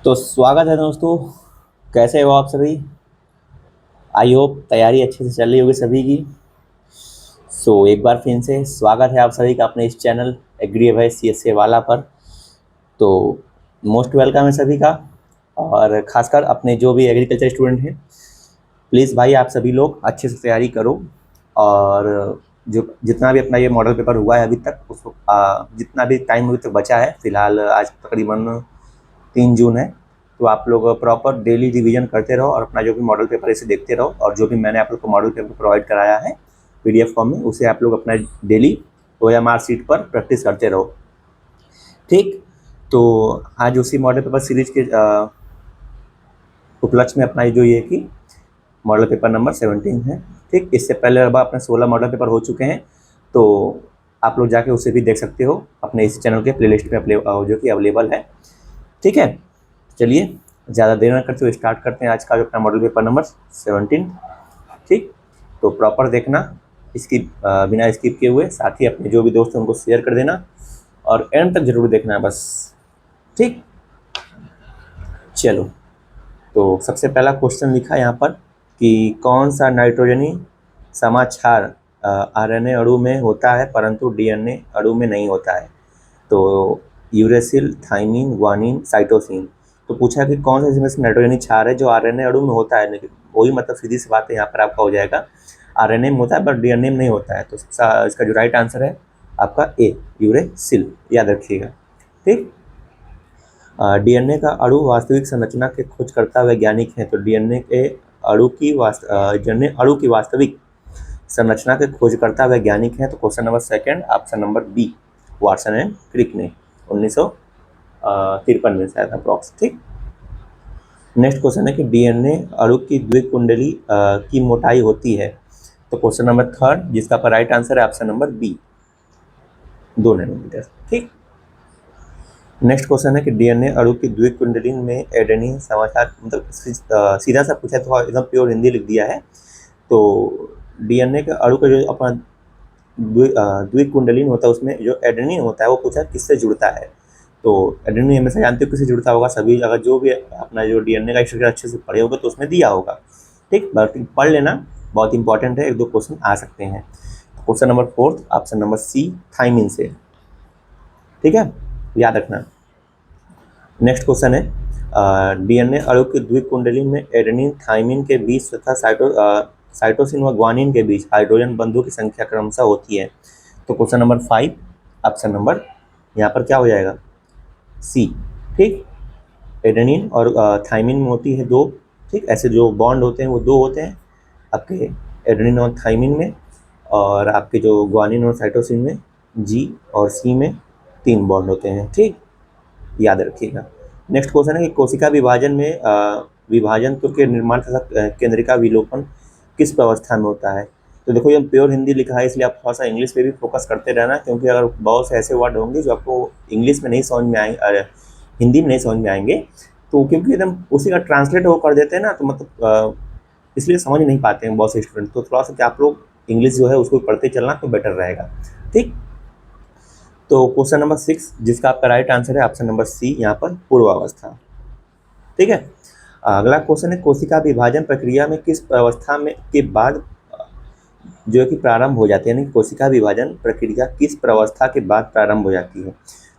तो स्वागत है दोस्तों। कैसे हो आप सभी? आई होप तैयारी अच्छे से चल रही होगी सभी की। एक बार फिर से स्वागत है आप सभी का अपने इस चैनल एग्री भाई CSA वाला पर। तो मोस्ट वेलकम है सभी का, और ख़ासकर अपने जो भी एग्रीकल्चर स्टूडेंट हैं, प्लीज़ भाई आप सभी लोग अच्छे से तैयारी करो। और जो जितना भी अपना ये मॉडल पेपर हुआ है अभी तक, उसको जितना भी टाइम अभी तक बचा है, फ़िलहाल आज तकरीबन 3 जून है। तो आप लोग प्रॉपर डेली रिवीजन करते रहो और अपना जो भी मॉडल पेपर है इसे देखते रहो, और जो भी मैंने आप लोग को मॉडल पेपर प्रोवाइड कराया है PDF फॉर्म में, उसे आप लोग अपना डेली OMR शीट पर प्रैक्टिस करते रहो। ठीक, तो आज उसी मॉडल पेपर सीरीज के उपलक्ष्य में अपना जो ये कि मॉडल पेपर नंबर 17 है। ठीक, इससे पहले अब अपने 16 मॉडल पेपर हो चुके हैं, तो आप लोग जाके उसे भी देख सकते हो अपने इस चैनल के प्लेलिस्ट में जो कि अवेलेबल है। ठीक है, चलिए ज़्यादा देर न करते हुए स्टार्ट करते हैं आज का जो अपना मॉडल पेपर नंबर 17। ठीक, तो प्रॉपर देखना, इसकी बिना स्किप किए हुए, साथ ही अपने जो भी दोस्त हैं उनको शेयर कर देना और एंड तक जरूर देखना है बस। ठीक, चलो, तो सबसे पहला क्वेश्चन लिखा है यहाँ पर कि कौन सा नाइट्रोजनी समाक्षार RNA अणु में होता है परंतु DNA अणु में नहीं होता है। तो यूरेसिल, थाइमिन, ग्वानिन, साइटोसिन। तो पूछा कि कौन सा इसमें से नाइट्रोजनी क्षार है जो RNA अणु में होता है, लेकिन वही मतलब सीधी सी बात है यहाँ पर आपका हो जाएगा, RNA में होता है बट DNA में नहीं होता है। तो इसका जो राइट आंसर है आपका ए, यूरेसिल, याद रखिएगा। ठीक, DNA का अणु वास्तविक संरचना के खोजकर्ता वैज्ञानिक हैं। तो DNA अणु की वास्तविक संरचना के खोजकर्ता वैज्ञानिक हैं। तो question number second, option number B, Watson and Crick ने 1953 में शायद अप्रॉक्स। ठीक, नेक्स्ट क्वेश्चन है कि DNA अणु की द्विकुंडली की मोटाई होती है। तो क्वेश्चन नंबर थर्ड, जिसका पर राइट आंसर है ऑप्शन नंबर बी, 2 नैनोमीटर। ठीक, नेक्स्ट क्वेश्चन है कि DNA अणु की द्विकुंडली में एडेनिन समाचार, मतलब सीधा सा पूछा तो एकदम प्योर हिंदी लिख दिया है। तो DNA के अणु का जो अपना द्विकुंडलीन होता है, उसमें जो एडेनिन होता है वो पूछा किससे जुड़ता है। तो एडेनिन हमेशा जानते हो किससे जुड़ता होगा, सभी अगर जो भी अपना जो DNA का स्ट्रक्चर अच्छे से पढ़े होगा तो उसमें दिया होगा। ठीक, बाकी पढ़ लेना, बहुत इंपॉर्टेंट है, 1-2 क्वेश्चन आ सकते हैं। Question number fourth, option number C, thymine से। ठीक है, याद रखना। नेक्स्ट क्वेश्चन है DNA अणु की द्विकुंडली में एडेनिन थाइमिन के बीच तथा साइटोसिन व ग्वानिन के बीच हाइड्रोजन बंधुओं की संख्या क्रमशः होती है। तो क्वेश्चन नंबर 5, ऑप्शन नंबर यहाँ पर क्या हो जाएगा, सी। ठीक, एडेनिन और थाइमिन में होती है 2। ठीक, ऐसे जो बॉन्ड होते हैं वो 2 होते हैं आपके एडेनिन और थाइमिन में, और आपके जो ग्वानिन और साइटोसिन में G और C में 3 बॉन्ड होते हैं। ठीक, याद रखिएगा। नेक्स्ट क्वेश्चन है कि कोशिका विभाजन में विभाजन के निर्माण तथा केंद्रिका विलोपन किस अवस्था में होता है। तो देखो ये प्योर हिंदी लिखा है, इसलिए आप थोड़ा सा इंग्लिश पे भी फोकस करते रहना, क्योंकि अगर बहुत से ऐसे वर्ड होंगे जो आपको इंग्लिश में नहीं समझ में आएंगे, हिंदी में नहीं समझ में आएंगे, तो क्योंकि एकदम उसी का ट्रांसलेट वो कर देते हैं ना, तो मतलब इसलिए समझ नहीं पाते हैं बहुत से स्टूडेंट। तो थोड़ा सा क्या आप लोग इंग्लिश जो है उसको पढ़ते चलना तो बेटर रहेगा। ठीक, तो क्वेश्चन नंबर 6, जिसका आपका राइट आंसर है ऑप्शन नंबर सी, यहाँ पर पूर्वावस्था। ठीक है, अगला क्वेश्चन है कोशिका विभाजन प्रक्रिया में किस अवस्था में के बाद जो है कि प्रारंभ हो जाती है, यानी कोशिका विभाजन प्रक्रिया किस प्रावस्था के बाद प्रारंभ हो जाती है।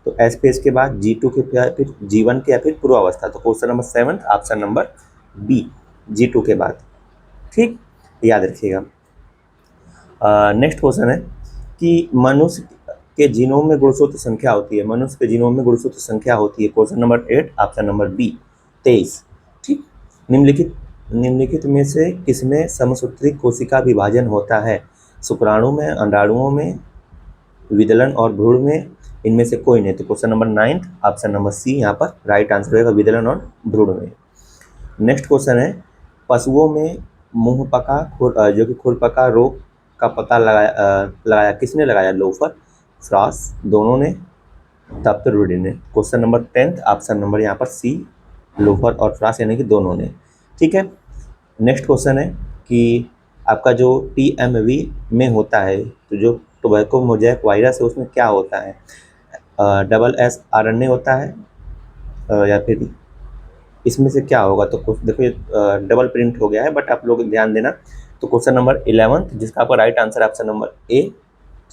तो S फेज के बाद, G2 के, फिर G1 के, या फिर पूर्वावस्था। तो question number 7, option number B, G2 के बाद। ठीक, याद रखिएगा। नेक्स्ट क्वेश्चन है कि मनुष्य के जीनोम में गुणसूत्र संख्या होती है। मनुष्य के जीनोम में गुणसूत्र संख्या होती है। Question number 8, option number B, 23। ठीक, निम्नलिखित में से किसमें समसूत्री कोशिका विभाजन होता है। शुक्राणु में, अंडाणुओं में, विदलन और भ्रूण में, इनमें से कोई नहीं। तो question number 9, option number C, यहाँ पर राइट आंसर होगा, विदलन और भ्रूण में। नेक्स्ट क्वेश्चन है पशुओं में मुंहपका जो कि खुरपका रोग का पता लगाया किसने लगाया, लोफर, फ्रॉस, दोनों ने, तब तो रूडी ने। क्वेश्चन नंबर 10, ऑप्शन नंबर यहाँ पर सी, लोफर और फ्रॉस, यानी कि दोनों ने। ठीक है, नेक्स्ट क्वेश्चन है कि आपका जो TMV में होता है, तो जो टोबैको मोजैक वायरस है उसमें क्या होता है, SS RNA होता है, या फिर इसमें से क्या होगा, तो देखो ये डबल प्रिंट हो गया है, बट आप लोग ध्यान देना। तो क्वेश्चन नंबर 11 जिसका आपका राइट आंसर है ऑप्शन नंबर ए।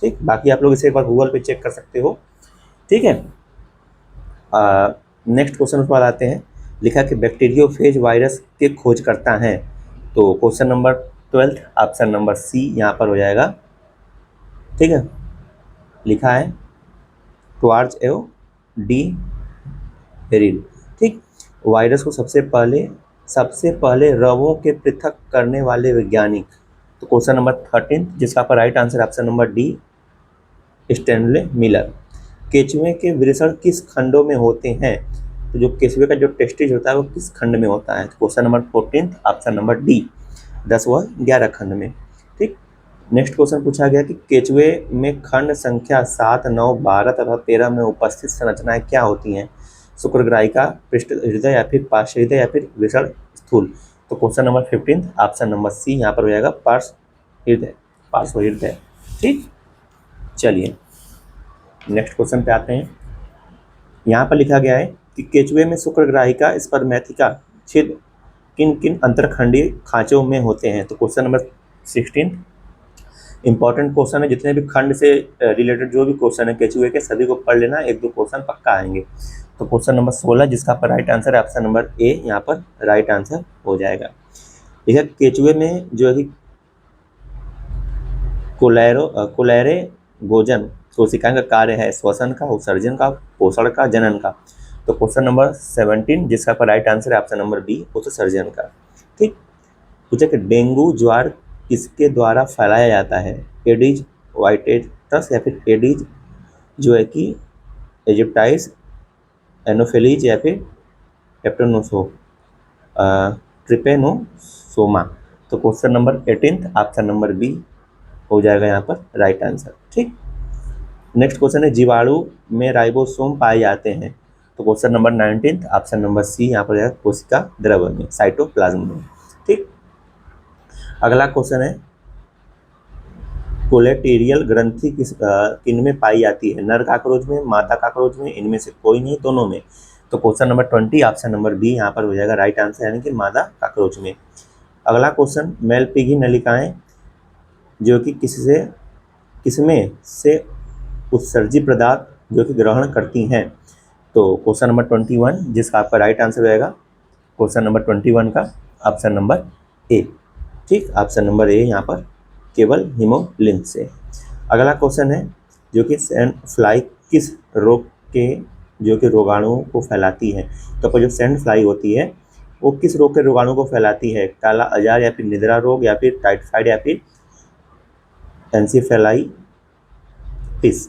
ठीक, बाकी आप लोग इसे एक बार गूगल पे चेक कर सकते हो। ठीक है, नेक्स्ट क्वेश्चन पर आते हैं। लिखा कि बैक्टीरियोफेज वायरस के खोज करता है। तो question number 12 option number C यहाँ पर हो जाएगा। ठीक है, लिखा है टॉर्च एव डी हेरिल। ठीक, वायरस को सबसे पहले रवों के पृथक करने वाले वैज्ञानिक। तो क्वेश्चन नंबर 13 जिसका आपका right answer option number D Stanley Miller. केचुए के वृषण किस खंडों में होते हैं? तो जो केचुए का जो टेस्टिज होता है वो किस खंड में होता है? तो question number 14 option number D 10 व 11 खंड में। ठीक, नेक्स्ट क्वेश्चन पूछा गया कि केचुए में खंड संख्या 7, 9, 12 तथा 13 में उपस्थित संरचनाएं क्या होती हैं? शुक्रग्राहिका, पृष्ठ हृदय या फिर पार्श्व हृदय या फिर वृषण स्थूल। तो question number 15 option number C यहाँ पर हो जाएगा पार्श्व हृदय। ठीक, चलिए नेक्स्ट क्वेश्चन पे आते हैं। यहाँ पर लिखा गया है कि केचुए में शुक्रग्राहिका स्पर्मेथिका छेद किन किन अंतरखंडीय खांचों में होते हैं? तो क्वेश्चन नंबर 16 इंपॉर्टेंट क्वेश्चन है। जितने भी खंड से रिलेटेड जो भी क्वेश्चन है केचुए के, सभी को पढ़ लेना, 1-2 क्वेश्चन पक्का आएंगे। तो क्वेश्चन नंबर 16 जिसका पर राइट आंसर है ऑप्शन नंबर ए यहाँ पर राइट आंसर हो जाएगा। ठीक है, केचुए में जो है कोलेरे गोजन कोशिकाएं का कार्य है श्वसन का, उत्सर्जन का, पोषण का, जनन का। तो क्वेश्चन नंबर 17 जिसका पर राइट आंसर है ऑप्शन नंबर बी उत्सर्जन का। ठीक, पूछा कि डेंगू ज्वार किसके द्वारा फैलाया जाता है? एडिज वाइटेटस या फिर एडिज जो है कि इजिप्टाइस, एनोफिलीज या फिर ट्रिपेनोसोमा। तो question number 18 option number B हो जाएगा यहाँ पर राइट आंसर। ठीक, नेक्स्ट क्वेश्चन है जीवाणु में राइबोसोम पाए जाते हैं। तो question number 19 option number C यहाँ पर कोशिका द्रव्य में, साइटोप्लाज्म में। ठीक, अगला क्वेश्चन है कोलेटेरियल ग्रंथि किन में पाई जाती है? नर काकरोच में, मादा काकरोच में, इनमें से कोई नहीं, दोनों में। तो question number 20 option number B यहाँ पर हो जाएगा राइट आंसर, यानी कि मादा काकरोच में। अगला क्वेश्चन मेलपिघी नलिकाएं जो कि किसमें से उत्सर्जी पदार्थ जो कि ग्रहण करती हैं? तो क्वेश्चन नंबर 21 जिसका आपका राइट आंसर रहेगा क्वेश्चन नंबर 21 का ऑप्शन नंबर ए। ठीक, ऑप्शन नंबर ए यहाँ पर केवल हीमोलिन से। अगला क्वेश्चन है जो कि सैंड फ्लाई किस रोग के जो कि रोगाणुओं को फैलाती है? तो जो सैंड फ्लाई होती है वो किस रोग के रोगाणु को फैलाती है? काला अजार या फिर निद्रा रोग या फिर टाइफाइड या फिर encephalitis.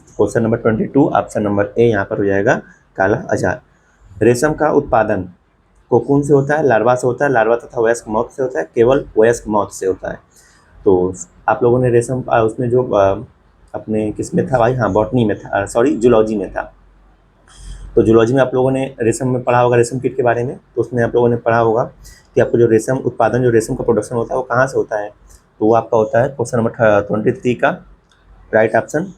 Question number 22 option number A यहाँ पर हो जाएगा काला अजार। रेशम का उत्पादन कोकून से होता है, लार्वा से होता है, लार्वा तथा वयस्क मौत से होता है, केवल वयस्क मौत से होता है। तो आप लोगों ने रेशम उसमें जो अपने किस में था भाई, हाँ बॉटनी में था, सॉरी जूलॉजी में था। तो जूलॉजी में आप लोगों ने रेशम में पढ़ा होगा, रेशम कीट के बारे में। तो उसमें आप लोगों ने पढ़ा होगा कि आपको जो रेशम उत्पादन, जो रेशम का प्रोडक्शन होता है वो कहाँ से होता है? तो वो आपका होता है क्वेश्चन नंबर 23 का राइट ऑप्शन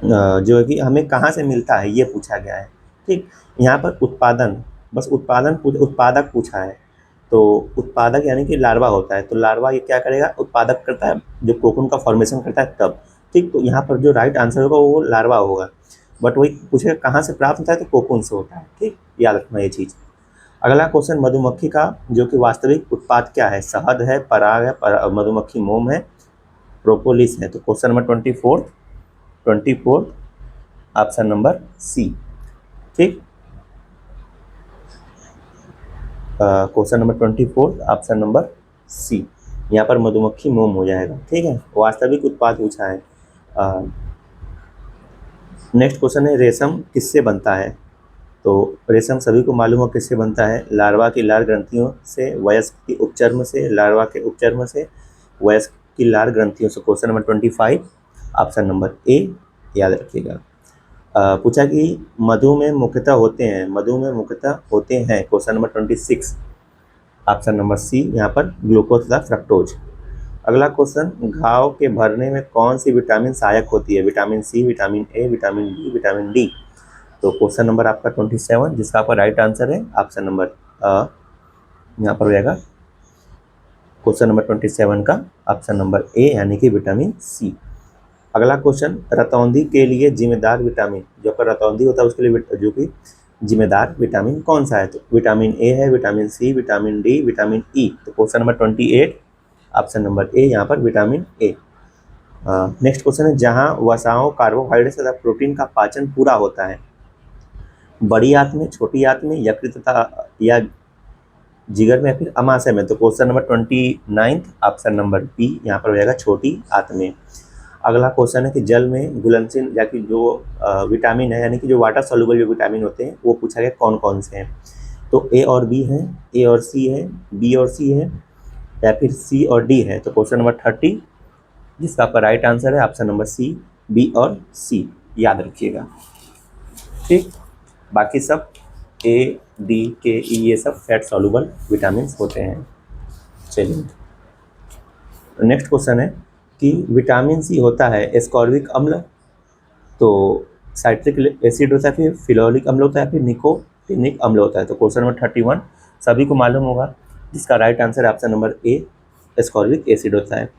जो है कि हमें कहाँ से मिलता है ये पूछा गया है। ठीक, यहाँ पर उत्पादन, बस उत्पादक पूछा है। तो उत्पादक यानी कि लार्वा होता है, तो लार्वा ये क्या करेगा, उत्पादक करता है, जो कोकून का फॉर्मेशन करता है तब। ठीक, तो यहाँ पर जो राइट आंसर होगा वो लार्वा होगा, बट वही पूछेगा कहाँ से प्राप्त होता है, तो कोकून से होता है। ठीक, याद रखना ये चीज़। अगला क्वेश्चन मधुमक्खी का जो कि वास्तविक उत्पाद क्या है? शहद है, पराग है, मधुमक्खी मोम है, प्रोपोलिस है। तो question number 24 option number C. ठीक, question number 24 option number C यहाँ पर मधुमक्खी मोम हो जाएगा। ठीक है, वास्तविक उत्पाद पूछा है। नेक्स्ट क्वेश्चन है रेशम किससे बनता है? तो रेशम सभी को मालूम हो किससे बनता है, लार्वा की लार ग्रंथियों से, वयस्क की उपचर्म से, लार्वा के उपचर्म से, वयस्क की लार ग्रंथियों से। Question number 25 option number A याद रखिएगा। पूछा कि मधु में मुख्यतः होते हैं, question number 26 option number C यहाँ पर ग्लूकोज तथा फ्रक्टोज। अगला क्वेश्चन घाव के भरने में कौन सी विटामिन सहायक होती है? Vitamin C, vitamin A, vitamin B, vitamin D. तो क्वेश्चन नंबर आपका 27 जिसका आपका राइट आंसर है ऑप्शन नंबर यहाँ पर हो जाएगा क्वेश्चन नंबर 27 का ऑप्शन नंबर ए यानी कि विटामिन सी। अगला क्वेश्चन, रतौंधी के लिए जिम्मेदार विटामिन, जो आपका रतौंधी होता है उसके लिए जो कि जिम्मेदार विटामिन कौन सा है? तो विटामिन ए है, vitamin C, vitamin D, vitamin E. तो question number 28 option number A यहाँ पर विटामिन ए। नेक्स्ट क्वेश्चन है, जहाँ वसाओं, कार्बोहाइड्रेट तथा प्रोटीन का पाचन पूरा होता है, बड़ी आंत में, छोटी आंत में, यकृत तथा या जिगर में या फिर अमाशय में? तो question number 29 option number B यहाँ पर हो जाएगा छोटी आंत में। अगला क्वेश्चन है कि जल में घुलनशील या कि जो विटामिन है यानी कि जो वाटर सॉल्युबल जो विटामिन होते हैं वो पूछा गया कौन कौन से हैं? तो ए और बी है, ए और सी है, बी और सी है या फिर सी और डी है? तो क्वेश्चन नंबर 30 जिसका आपका राइट आंसर है ऑप्शन नंबर सी, बी और सी, याद रखिएगा। ठीक, बाकी सब ए, डी, के, ई ये सब फैट सॉल्युबल विटामिन होते हैं। चलिए नेक्स्ट क्वेश्चन है कि विटामिन सी होता है एस्कॉर्बिक अम्ल, तो साइट्रिक एसिड होता है, फिर फिनोलिक अम्ल होता है, फिर निकोटिनिक अम्ल होता है? तो क्वेश्चन नंबर 31 सभी को मालूम होगा जिसका राइट आंसर है ऑप्शन नंबर ए, एस्कॉर्बिक एसिड होता है।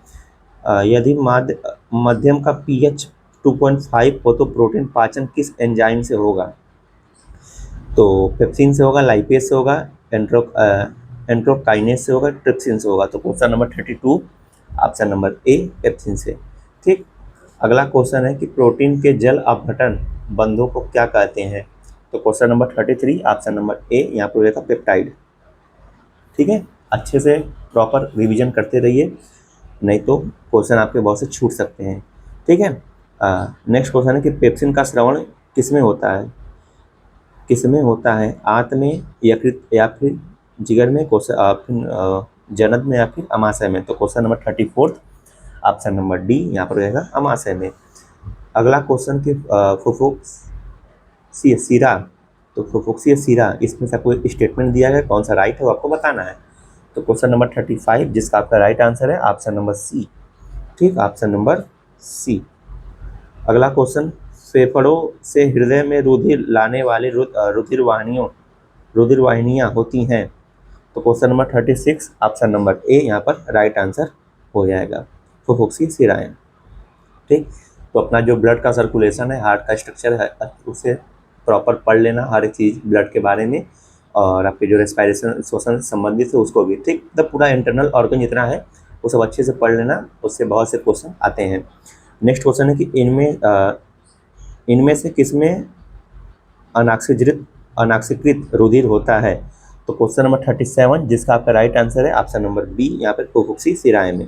यदि मध्यम का पीएच 2.5 हो तो प्रोटीन पाचन किस एंजाइम से होगा? तो पेप्सिन से होगा, लाइपेज से होगा, एंट्रोकाइनेज से होगा, ट्रिप्सिन से होगा? तो क्वेश्चन नंबर 32 ऑप्शन नंबर ए, पेप्सिन से। ठीक, अगला क्वेश्चन है कि प्रोटीन के जल अपघटन बंधों को क्या कहते हैं? तो question number 33 option number A यहाँ पर रहेगा पेप्टाइड। ठीक है, अच्छे से प्रॉपर रिवीजन करते रहिए, नहीं तो क्वेश्चन आपके बहुत से छूट सकते हैं। ठीक है, नेक्स्ट क्वेश्चन है कि पेप्सिन का स्रावण किस में होता है? किस में होता है? आंत में, यकृत या फिर जिगर में, जनन में या फिर अमाशय में? तो question number 34 option number D यहाँ पर रहेगा अमाशय में। अगला क्वेश्चन कि फुफ्फुसीय सिरा, तो फुफ्फुसीय सिरा इसमें से आपको स्टेटमेंट दिया गया, कौन सा राइट है वो आपको बताना है। तो क्वेश्चन नंबर 35 जिसका आपका राइट आंसर है ऑप्शन नंबर सी। ठीक, ऑप्शन नंबर सी। अगला क्वेश्चन, फेफड़ों से हृदय में रुधिर लाने वाले रुधिर वाहिनियाँ होती हैं? तो question number 36 option number A यहाँ पर राइट आंसर हो जाएगा, फुफ्फुसीय सिराएं। ठीक, तो अपना जो ब्लड का सर्कुलेशन है, हार्ट का स्ट्रक्चर है, उसे प्रॉपर पढ़ लेना, हर एक चीज़ ब्लड के बारे में, और आपके जो रेस्पिरेशन श्वसन से संबंधित है उसको भी। ठीक, तो पूरा इंटरनल ऑर्गन जितना है वो सब अच्छे से पढ़ लेना, उससे बहुत से क्वेश्चन आते हैं। नेक्स्ट क्वेश्चन है कि इनमें से किसमें अनाक्सीकृत रुधिर होता है? तो क्वेश्चन नंबर 37 जिसका आपका राइट आंसर है ऑप्शन नंबर बी यहाँ पर फुफ्फुसीय सिराएं में।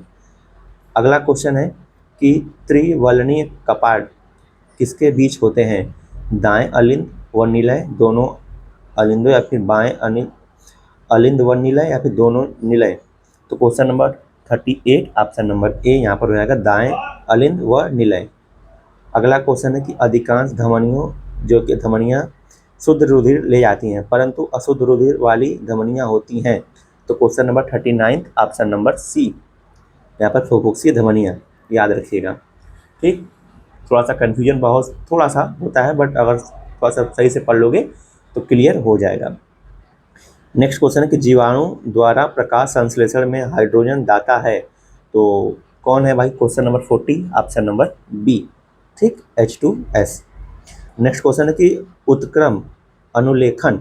अगला क्वेश्चन है कि त्रिवलनीय कपाट किसके बीच होते हैं? दाएं अलिंद व निलय, दोनों अलिंदों, या फिर बाएं अलिंद व निलय, या फिर दोनों निलय? तो question number 38 option number A यहाँ पर हो जाएगा दाएं अलिंद व निलय। अगला क्वेश्चन है कि अधिकांश धमनियों, जो कि धमनियाँ शुद्ध रुधिर ले जाती हैं परंतु अशुद्ध रुधिर वाली धमनियाँ होती हैं? तो question number 39 option number C यहाँ पर फुफ्फुसीय धमनियाँ, याद रखिएगा। ठीक, थोड़ा सा कन्फ्यूजन बहुत थोड़ा सा होता है, बट अगर थोड़ा सा सही से पढ़ लोगे तो क्लियर हो जाएगा। नेक्स्ट क्वेश्चन है कि जीवाणु द्वारा प्रकाश संश्लेषण में हाइड्रोजन दाता है, तो कौन है भाई? Question number 40 option number B. ठीक, H2S। नेक्स्ट क्वेश्चन है कि उत्क्रम अनुलेखन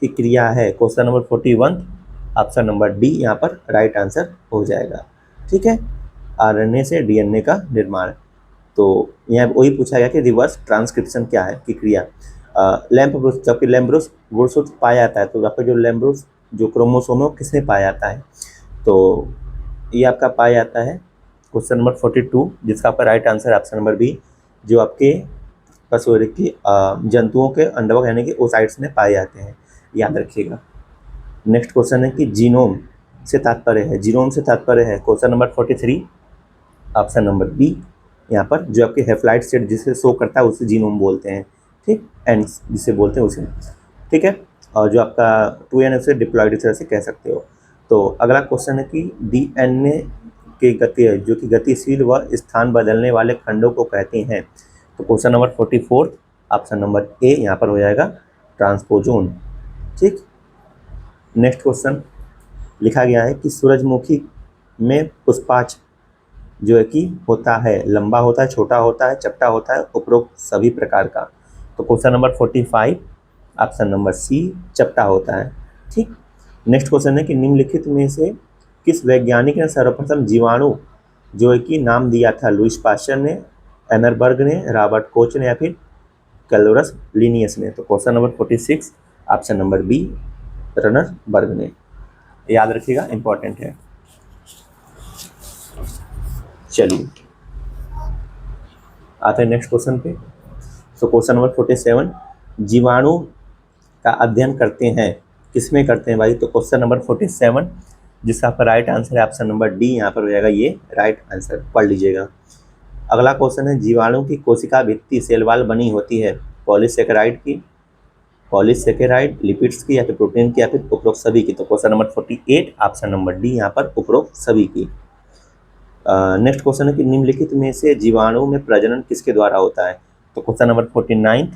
की क्रिया है? Question number 41 option number D यहाँ पर राइट आंसर हो जाएगा। ठीक है, आरएनए से डीएनए का निर्माण। तो यहाँ वही पूछा गया कि रिवर्स ट्रांसक्रिप्शन क्या है की क्रिया। जबकि लैम्ब्रोस गुणसूत्र पाया जाता है, तो आपका जो लैम्ब्रोस जो क्रोमोसोम है वो किसमें पाया जाता है? तो ये आपका पाया जाता है क्वेश्चन नंबर 42 जिसका आपका राइट आंसर है ऑप्शन नंबर बी, जो आपके पशुओं की जंतुओं के अंडवक यानी कि ओसाइट्स में पाए जाते हैं, याद रखिएगा। नेक्स्ट क्वेश्चन है कि जीनोम से तात्पर्य है, जीनोम से तात्पर्य है question number 43 option number B यहाँ पर, जो आपके हेप्लाइट सेट जिसे शो करता है उसे जीनोम बोलते हैं। ठीक, एंड जिसे बोलते हैं उसे। ठीक है, और जो आपका 2n उसे डिप्लॉयड इस तरह से कह सकते हो। तो अगला क्वेश्चन है कि डीएनए की गति, जो कि गतिशील व स्थान बदलने वाले खंडों को कहते हैं? तो question number 44 option number A यहाँ पर हो जाएगा ट्रांसपोजोन। ठीक, नेक्स्ट क्वेश्चन लिखा गया है कि सूरजमुखी में पुष्पाक्ष जो है कि होता है, लंबा होता है, छोटा होता है, चपटा होता है, उपरोक्त सभी प्रकार का। तो question number 45 option number C चपटा होता है। ठीक, नेक्स्ट क्वेश्चन है कि निम्नलिखित में से किस वैज्ञानिक ने सर्वप्रथम जीवाणु जो है कि नाम दिया था? लुईस पास्चर ने, एनरबर्ग ने, रॉबर्ट कोच ने या फिर कैलोरस लिनियस ने? तो question number 46 option number B रनरबर्ग ने। याद रखिएगा, इंपॉर्टेंट है। चलिए आते हैं नेक्स्ट क्वेश्चन पे। सो क्वेश्चन नंबर 47 जीवाणु का अध्ययन करते हैं, किसमें करते हैं भाई? तो क्वेश्चन नंबर 47 जिसका आपका राइट आंसर है ऑप्शन नंबर डी यहाँ पर हो जाएगा, ये राइट आंसर पढ़ लीजिएगा। अगला क्वेश्चन है जीवाणु की कोशिका भित्ति सेल वॉल बनी होती है पॉलीसेकेराइड की, पॉलीसेकेराइड, लिपिड्स की या फिर प्रोटीन की या फिर उपरोक्त सभी की? तो question number 48 option number D यहाँ पर उपरोक्त सभी की। नेक्स्ट क्वेश्चन है कि निम्नलिखित में से जीवाणु में प्रजनन किसके द्वारा होता है? तो question number 49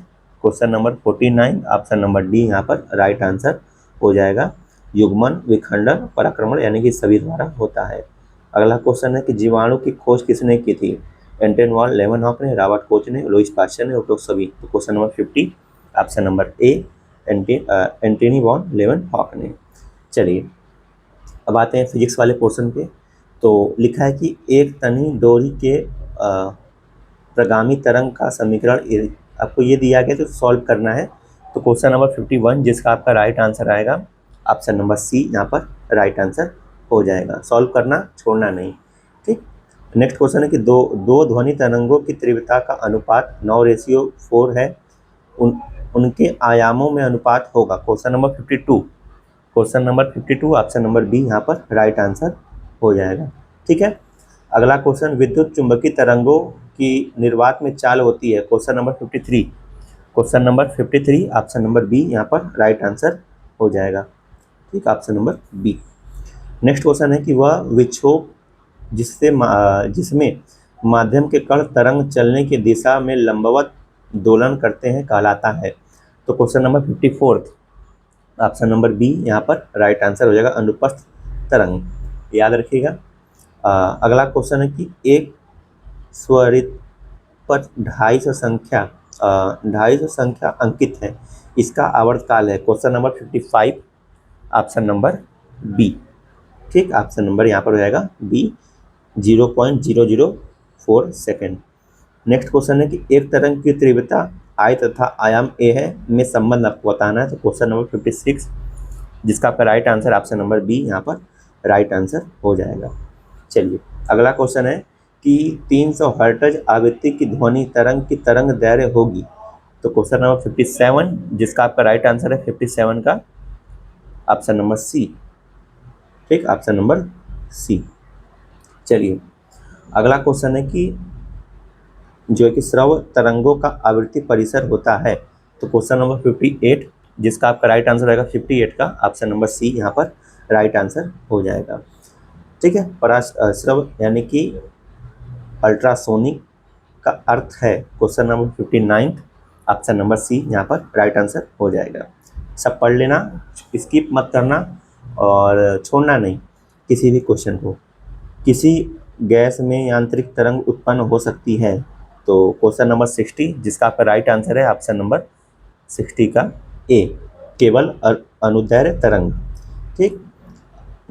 question number 49 option number D यहाँ पर राइट आंसर हो जाएगा, युग्मन, विखंडन, पराक्रमण यानी कि सभी द्वारा होता है। अगला क्वेश्चन है कि जीवाणु की खोज किसने की थी? एंटन वॉन लेवनहॉक ने, रॉबर्ट कोच ने, लुईस पास्चर ने, उपरोक्त सभी? तो question number 50 option number A Antony von Leeuwenhoek ने। चलिए अब आते हैं फिजिक्स वाले पोर्शन पे। तो लिखा है कि एक तनी डोरी के प्रगामी तरंग का समीकरण आपको ये दिया गया तो सॉल्व करना है। तो क्वेश्चन नंबर 51 जिसका आपका राइट आंसर आएगा ऑप्शन नंबर सी यहाँ पर राइट आंसर हो जाएगा, सॉल्व करना छोड़ना नहीं। ठीक, नेक्स्ट क्वेश्चन है कि दो ध्वनि तरंगों की तीव्रता का अनुपात 9:4 है, उनके आयामों में अनुपात होगा? Question number 52 question number 52 option number B यहाँ पर राइट आंसर हो जाएगा। ठीक है, अगला क्वेश्चन विद्युत चुंबकीय तरंगों की निर्वात में चाल होती है? Question number 53 question number 53 option number B यहाँ पर राइट आंसर हो जाएगा। ठीक, option number B. Next question है कि वह विक्षोभ जिसमें माध्यम के कण तरंग चलने की दिशा में लंबवत दोलन करते हैं कहलाता है? तो question number 54 option number B यहाँ पर राइट आंसर हो जाएगा, अनुप्रस्थ तरंग। याद रखिएगा। अगला क्वेश्चन है कि एक स्वरित पर 250 संख्या अंकित है, इसका आवर्तकाल है? Question number 55 option number B. ठीक, ऑप्शन नंबर यहाँ पर हो जाएगा बी 0.004 सेकेंड। नेक्स्ट क्वेश्चन है कि एक तरंग की तीव्रता आई तथा आयाम ए है में संबंध आपको बताना है। तो क्वेश्चन नंबर 56 जिसका आपका right answer option number B यहाँ पर राइट आंसर हो जाएगा। चलिए अगला क्वेश्चन है कि 300 हर्ट्ज आवृत्ति की ध्वनि तरंग की तरंग दैर्घ्य होगी? तो क्वेश्चन नंबर 57 जिसका आपका राइट आंसर है 57 का ऑप्शन नंबर सी। ठीक, ऑप्शन नंबर सी। चलिए अगला क्वेश्चन है कि जो है कि श्रव्य तरंगों का आवृत्ति परिसर होता है? तो क्वेश्चन नंबर 58 जिसका आपका राइट आंसर रहेगा 58 का ऑप्शन नंबर सी यहाँ पर राइट आंसर हो जाएगा। ठीक है, पराश्रव्य यानी कि अल्ट्रासोनिक का अर्थ है? Question number 59 option number C यहाँ पर राइट आंसर हो जाएगा। सब पढ़ लेना, स्किप मत करना और छोड़ना नहीं किसी भी क्वेश्चन को। किसी गैस में यांत्रिक तरंग उत्पन्न हो सकती है? तो क्वेश्चन नंबर 60 जिसका आपका राइट आंसर है ऑप्शन नंबर 60 का ए, केवल अनुदैर्घ्य तरंग। ठीक,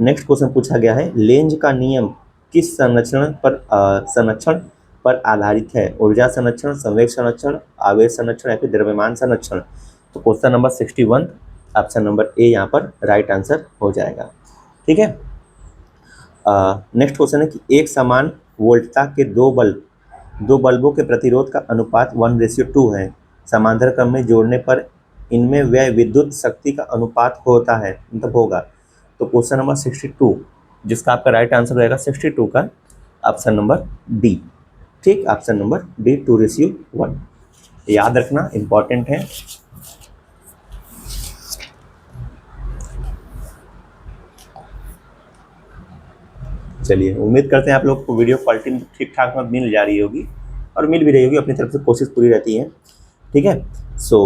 नेक्स्ट क्वेश्चन पूछा गया है लेंज का नियम किस संरक्षण पर आधारित है? ऊर्जा संरक्षण, संवेग संरक्षण, आवेश संरक्षण या फिर द्रव्यमान संरक्षण? तो question number 61 option number A यहाँ पर राइट आंसर हो जाएगा। ठीक है, नेक्स्ट क्वेश्चन है कि एक समान वोल्टता के दो बल्बों के प्रतिरोध का अनुपात 1:2 है, समांतर क्रम में जोड़ने पर इनमें व्यय विद्युत शक्ति का अनुपात होता है मतलब होगा? तो क्वेश्चन नंबर 62 जिसका आपका राइट आंसर रहेगा 62 का ऑप्शन नंबर डी। ठीक, ऑप्शन नंबर डी 2:1। याद रखना, इंपॉर्टेंट है। चलिए उम्मीद करते हैं आप लोग को वीडियो क्वालिटी ठीक ठाक मिल जा रही होगी और मिल भी रही होगी, अपनी तरफ से कोशिश पूरी रहती है। ठीक है। सो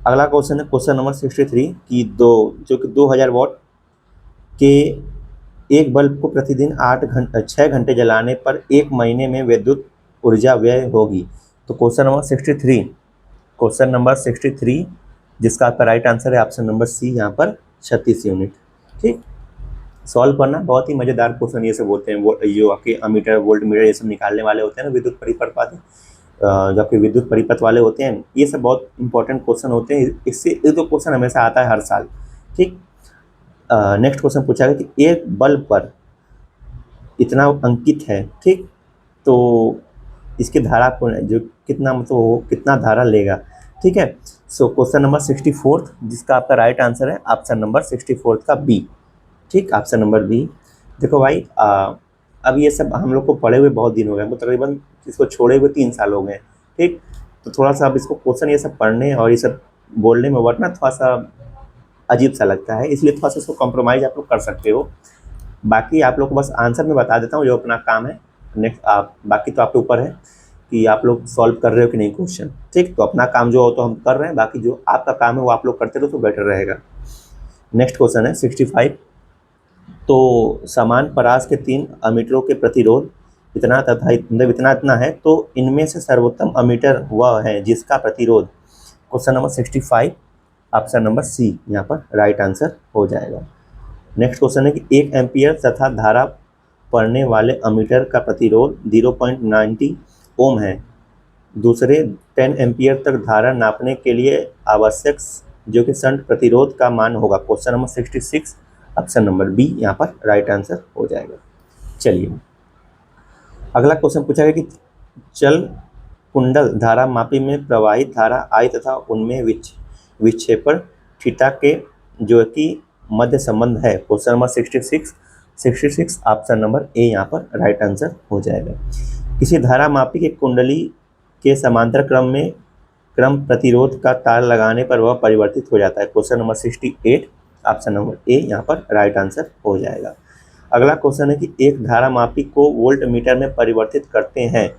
अगला क्वेश्चन है क्वेश्चन नंबर 63 कि जो कि 2000 वॉट के एक बल्ब को प्रतिदिन 6 घंटे जलाने पर 1 महीने में विद्युत ऊर्जा व्यय होगी। तो क्वेश्चन नंबर 63 जिसका आपका राइट आंसर है ऑप्शन नंबर सी, यहाँ पर 36 यूनिट। ठीक, सॉल्व करना बहुत ही मजेदार क्वेश्चन ये सब होते हैं। वो जो आपके अमीटर वोल्ट मीटर ये सब निकालने वाले होते हैं ना, विद्युत परिपथ वाले, जो आपके विद्युत परिपथ वाले होते हैं, ये सब बहुत इंपॉर्टेंट क्वेश्चन होते हैं। इससे ये तो क्वेश्चन हमेशा आता है हर साल। ठीक, नेक्स्ट क्वेश्चन पूछा गया कि एक बल्ब पर इतना अंकित है, ठीक, तो इसकी धारा को जो कितना मतलब वो कितना धारा लेगा। ठीक है। सो क्वेश्चन नंबर 64 जिसका आपका राइट आंसर है ऑप्शन नंबर 64 का बी। ठीक, ऑप्शन नंबर बी। देखो भाई, अब ये सब हम लोग को पढ़े हुए बहुत दिन हो गए, हमको तकरीबन इसको छोड़े हुए 3 साल हो गए। ठीक, तो थोड़ा सा अब इसको क्वेश्चन ये सब पढ़ने और ये सब बोलने में वरना थोड़ा सा अजीब सा लगता है, इसलिए थोड़ा सा इसको कॉम्प्रोमाइज़ आप लोग कर सकते हो। बाकी आप लोग को बस आंसर में बता देता हूँ जो अपना काम है। नेक्स्ट आप बाकी तो आपके ऊपर है कि आप लोग सॉल्व कर रहे हो कि नहीं क्वेश्चन। ठीक, तो अपना काम जो हो तो हम कर रहे हैं, बाकी जो आपका काम है वो आप लोग करते रहो तो बेटर रहेगा। नेक्स्ट क्वेश्चन है 65। तो समान परास के 3 अमीटरों के प्रतिरोध इतना तथा मतलब इतना इतना है, तो इनमें से सर्वोत्तम अमीटर वह है जिसका प्रतिरोध। Question number 65 option number C यहाँ पर राइट आंसर हो जाएगा। नेक्स्ट क्वेश्चन है कि 1 एम्पियर तथा धारा पढ़ने वाले अमीटर का प्रतिरोध 0.90 ओम है। दूसरे 10 एम्पियर तक धारा नापने के लिए आवश्यक जो कि शंट प्रतिरोध का मान होगा। Question number 66 option number B यहाँ पर राइट आंसर हो जाएगा। चलिए अगला क्वेश्चन पूछा गया कि चल कुंडल धारा मापी में प्रवाहित धारा आई तथा उनमें विक्षेपण थीटा के जो कि मध्य संबंध है। Question number 66 option number A यहाँ पर राइट आंसर हो जाएगा। किसी धारा मापी के कुंडली के समांतर क्रम प्रतिरोध का तार लगाने पर वह परिवर्तित हो जाता है। Question number 68 option number A यहाँ पर राइट आंसर हो जाएगा। अगला क्वेश्चन है कि एक धारा मापी को वोल्ट मीटर में परिवर्तित करते हैं,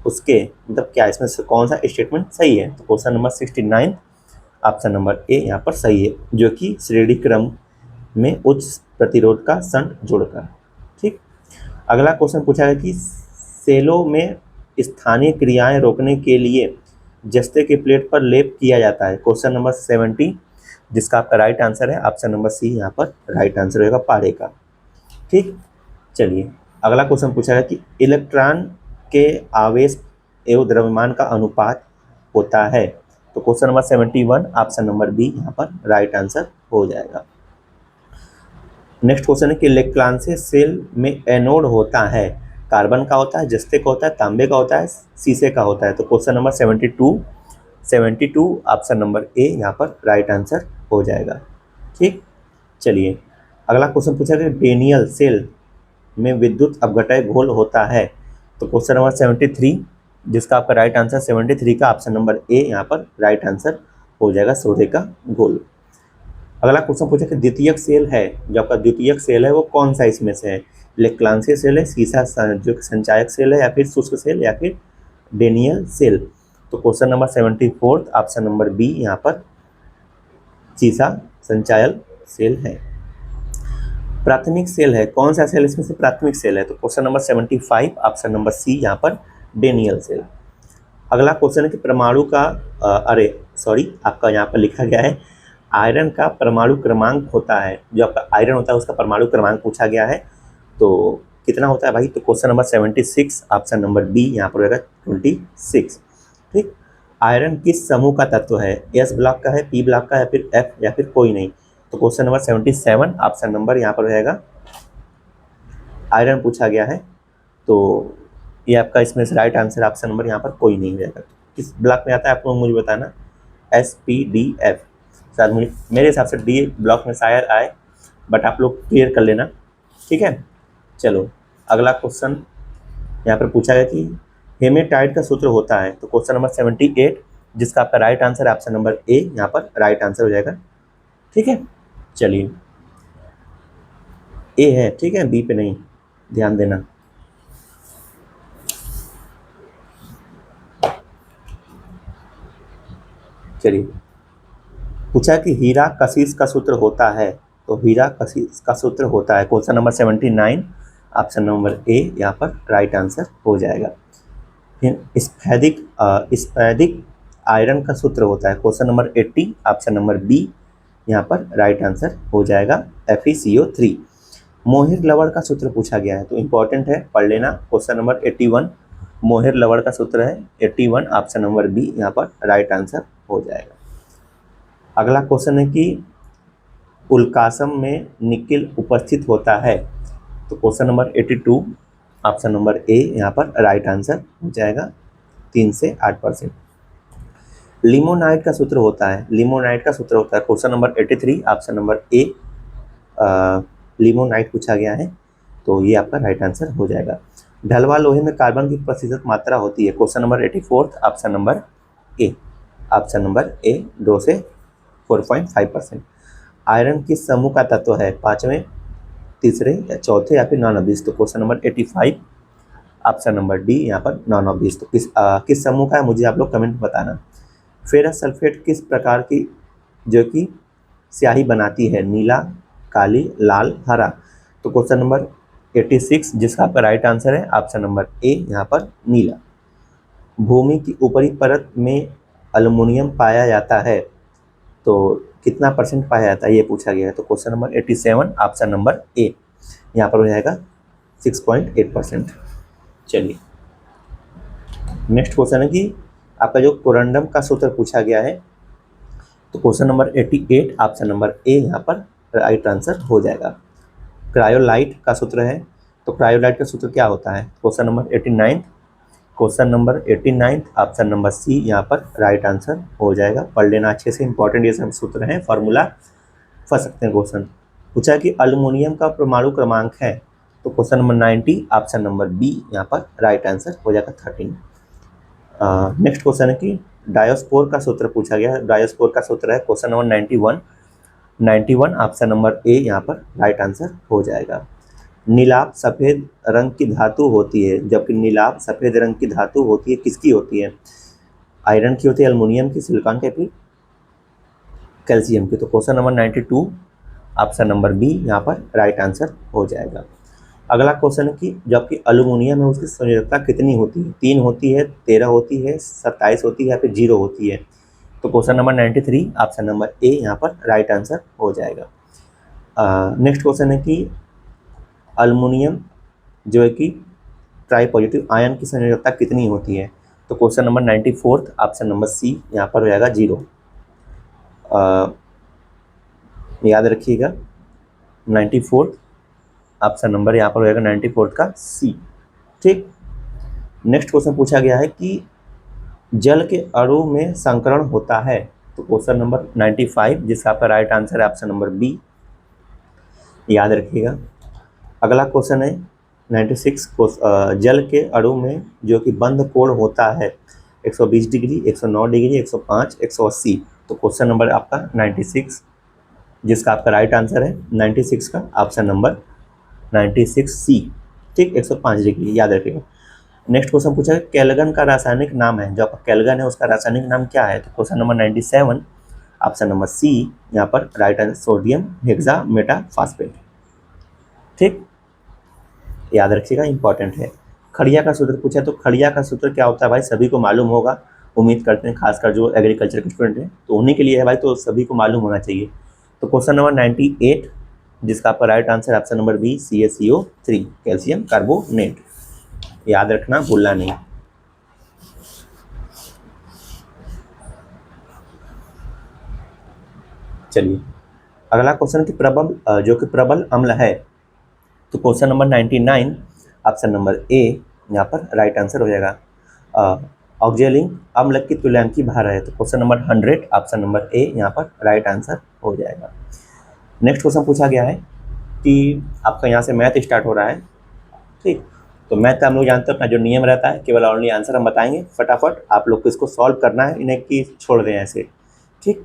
उसके मतलब क्या इसमें से कौन सा स्टेटमेंट सही है। तो question number 69 option number A यहाँ पर सही है, जो कि श्रेणी क्रम में उच्च प्रतिरोध का शंट जोड़कर। ठीक, अगला क्वेश्चन पूछा है कि सेलों में स्थानीय क्रियाएं रोकने के लिए जस्ते के प्लेट पर लेप किया जाता है। क्वेश्चन नंबर 70 जिसका आपका राइट आंसर है ऑप्शन नंबर सी यहाँ पर राइट आंसर होगा पारे का। ठीक, चलिए अगला क्वेश्चन पूछा है कि इलेक्ट्रॉन के आवेश एवं द्रव्यमान का अनुपात होता है। तो question number 71 option number B यहाँ पर राइट आंसर हो जाएगा। नेक्स्ट क्वेश्चन है कि इलेक्ट्रॉन्से सेल में एनोड होता है, कार्बन का होता है, जस्ते का होता है, तांबे का होता है, शीशे का होता है। तो question number 72 option number A यहाँ पर राइट आंसर हो जाएगा। ठीक, चलिए अगला क्वेश्चन पूछा कि डेनियल सेल में विद्युत अपघटय घोल होता है। तो क्वेश्चन नंबर 73 जिसका आपका राइट आंसर 73 का ऑप्शन नंबर ए यहाँ पर राइट आंसर हो जाएगा, सोने का घोल। अगला क्वेश्चन पूछा कि द्वितीयक सेल है, जो आपका द्वितीयक सेल है वो कौन सा इसमें से है। इलेक्ट्रॉन्सीय सेल है, सीसा जो संचायक सेल है, या फिर शुष्क सेल, या फिर डेनियल सेल। तो question number 74 option number B यहाँ पर सीसा संचायक सेल है। प्राथमिक सेल है, कौन सा सेल इसमें से प्राथमिक सेल है। तो question number 75 option number C यहाँ पर डेनियल सेल। अगला क्वेश्चन है कि परमाणु का आपका यहाँ पर लिखा गया है आयरन का परमाणु क्रमांक होता है। जो आपका आयरन होता है उसका परमाणु क्रमांक पूछा गया है, तो कितना होता है भाई। तो question number 76 option number B यहाँ पर रहेगा 26। ठीक, आयरन किस समूह का तत्व है, एस ब्लॉक का है, पी ब्लॉक का है, फिर एफ, या फिर कोई नहीं। तो क्वेश्चन नंबर 77 ऑप्शन नंबर यहाँ पर रहेगा आयरन पूछा गया है, तो ये आपका इसमें से राइट आंसर ऑप्शन नंबर यहाँ पर कोई नहीं रहेगा। किस ब्लॉक में आता है आपको मुझे बताना, SPDF। शायद मुझे मेरे हिसाब से डी ब्लॉक में शायद आए, बट आप लोग क्लियर कर लेना। ठीक है, चलो अगला क्वेश्चन यहाँ पर पूछा गया कि हेमेटाइट का सूत्र होता है। तो क्वेश्चन नंबर 78 जिसका आपका right answer option number A यहाँ पर राइट आंसर हो जाएगा। ठीक है, चलिए ए है, ठीक है, बी पे नहीं, ध्यान देना। चलिए, पूछा कि हीरा कशिश का सूत्र होता है, तो हीरा कशिश का सूत्र होता है question number 79, option number A यहाँ पर राइट आंसर हो जाएगा। फिर स्फैदिक आयरन का सूत्र होता है question number 80, option number B यहाँ पर राइट आंसर हो जाएगा FeCO3। मोहिर लवण का सूत्र पूछा गया है, तो इंपॉर्टेंट है, पढ़ लेना। क्वेश्चन नंबर 81 मोहिर लवण का सूत्र है 81, ऑप्शन नंबर बी यहाँ पर राइट आंसर हो जाएगा। अगला क्वेश्चन है कि उल्कासम में निकेल उपस्थित होता है, तो question number 82, option number A यहाँ पर राइट आंसर हो जाएगा 3 से 8%। लिमोनाइट का सूत्र होता है, लिमोनाइट का सूत्र होता है क्वेश्चन नंबर 83, ऑप्शन नंबर ए लिमोनाइट पूछा गया है, तो ये आपका राइट आंसर हो जाएगा। ढलवा लोहे में कार्बन की प्रतिशत मात्रा होती है क्वेश्चन नंबर 84, ऑप्शन नंबर ए, ऑप्शन नंबर ए 2 से 4.5%। आयरन किस समूह का तत्व है, पाँचवें, तीसरे या चौथे या फिर नॉन ऑफ दिस, तो question number 85, option number D यहाँ पर नॉन ऑफ दिस। तो किस समूह का है मुझे आप लोग कमेंट बताना। फेरस सल्फेट किस प्रकार की जो कि स्याही बनाती है, नीला, काली, लाल, हरा, तो क्वेश्चन नंबर 86 जिसका आपका राइट आंसर है ऑप्शन नंबर ए यहाँ पर नीला। भूमि की ऊपरी परत में एल्युमिनियम पाया जाता है, तो कितना % पाया जाता है ये पूछा गया है, तो question number 87, option number A यहाँ पर हो जाएगा 6.8%। चलिए, नेक्स्ट क्वेश्चन है कि आपका जो कोरंडम का सूत्र पूछा गया है, तो question number 88, option number A यहाँ पर राइट आंसर हो जाएगा। क्रायोलाइट का सूत्र है, तो क्रायोलाइट का सूत्र क्या होता है, question number 89, question number 89, option number C यहाँ पर राइट आंसर हो जाएगा। पढ़ लेना अच्छे से, इंपॉर्टेंट ये सब सूत्र हैं, फॉर्मूला फंस सकते हैं क्वेश्चन। पूछा कि एल्युमिनियम का परमाणु क्रमांक है, तो question number 90, option number B यहाँ पर राइट आंसर हो जाएगा 13। नेक्स्ट क्वेश्चन है कि डायोस्पोर का सूत्र पूछा गया है, डायोस्पोर का सूत्र है question number 91, option number A यहाँ पर राइट आंसर हो जाएगा। नीलाभ सफ़ेद रंग की धातु होती है, जबकि नीलाभ सफ़ेद रंग की धातु होती है किसकी होती है, आयरन की होती है, एल्युमिनियम की, सिलिकॉन की, फिर कैल्शियम की, तो question number 92, option number B यहाँ पर राइट आंसर हो जाएगा। अगला क्वेश्चन है कि जबकि एल्युमिनियम है उसकी संयोजकता कितनी होती है, 3 होती है, 13 होती है, 27 होती है या फिर 0 होती है, तो question number 93, option number A यहाँ पर राइट आंसर हो जाएगा। नेक्स्ट क्वेश्चन है कि एल्युमिनियम जो है कि ट्राई पॉजिटिव आयन की संयोजकता कितनी होती है, तो question number 94, option number C यहाँ पर हो जाएगा 0। याद रखिएगा 94 ऑप्शन नंबर यहाँ पर हो जाएगा 94 का सी। ठीक, नेक्स्ट क्वेश्चन पूछा गया है कि जल के अणु में संकरण होता है, तो क्वेश्चन नंबर 95 जिसका आपका राइट आंसर है ऑप्शन नंबर बी, याद रखिएगा। अगला क्वेश्चन है 96, जल के अणु में जो कि बंद कोण होता है 120 डिग्री, 109 डिग्री, 105, 180, तो क्वेश्चन नंबर आपका 96 जिसका आपका राइट आंसर है 96 का ऑप्शन नंबर 96 सी। ठीक, 105 डिग्री याद रखिएगा। नेक्स्ट क्वेश्चन पूछा है केल्विन का रासायनिक नाम है, जो आपका केल्विन है उसका रासायनिक नाम क्या है, तो question number 97, option number C यहाँ पर राइट आंसर सोडियम हेक्सामेटाफॉस्फेट। ठीक, याद रखिएगा, इंपॉर्टेंट है। खड़िया का सूत्र पूछा है, तो खड़िया का सूत्र क्या होता है भाई, सभी को मालूम होगा, उम्मीद करते हैं, खासकर जो एग्रीकल्चर के स्टूडेंट हैं तो उन्हीं के लिए है भाई, तो सभी को मालूम होना चाहिए। तो क्वेश्चन नंबर 98 जिसका आपका right answer option number B CaCO3 calcium carbonate, याद रखना, भूलना नहीं। चलिए, अगला क्वेश्चन कि प्रबल जो कि प्रबल अम्ल है, तो question number 99 option number A यहाँ पर राइट आंसर हो जाएगा। ऑक्जेलिक अम्ल की तुल्यांकी भार है, तो question number 100 option number A यहाँ पर राइट आंसर हो जाएगा। नेक्स्ट क्वेश्चन पूछा गया है कि आपका यहाँ से मैथ स्टार्ट हो रहा है। ठीक, तो मैथ का हम लोग जानते हैं अपना जो नियम रहता है, केवल ओनली आंसर हम बताएंगे, फटाफट आप लोग को इसको सॉल्व करना है, इन्हें कि छोड़ दें ऐसे। ठीक,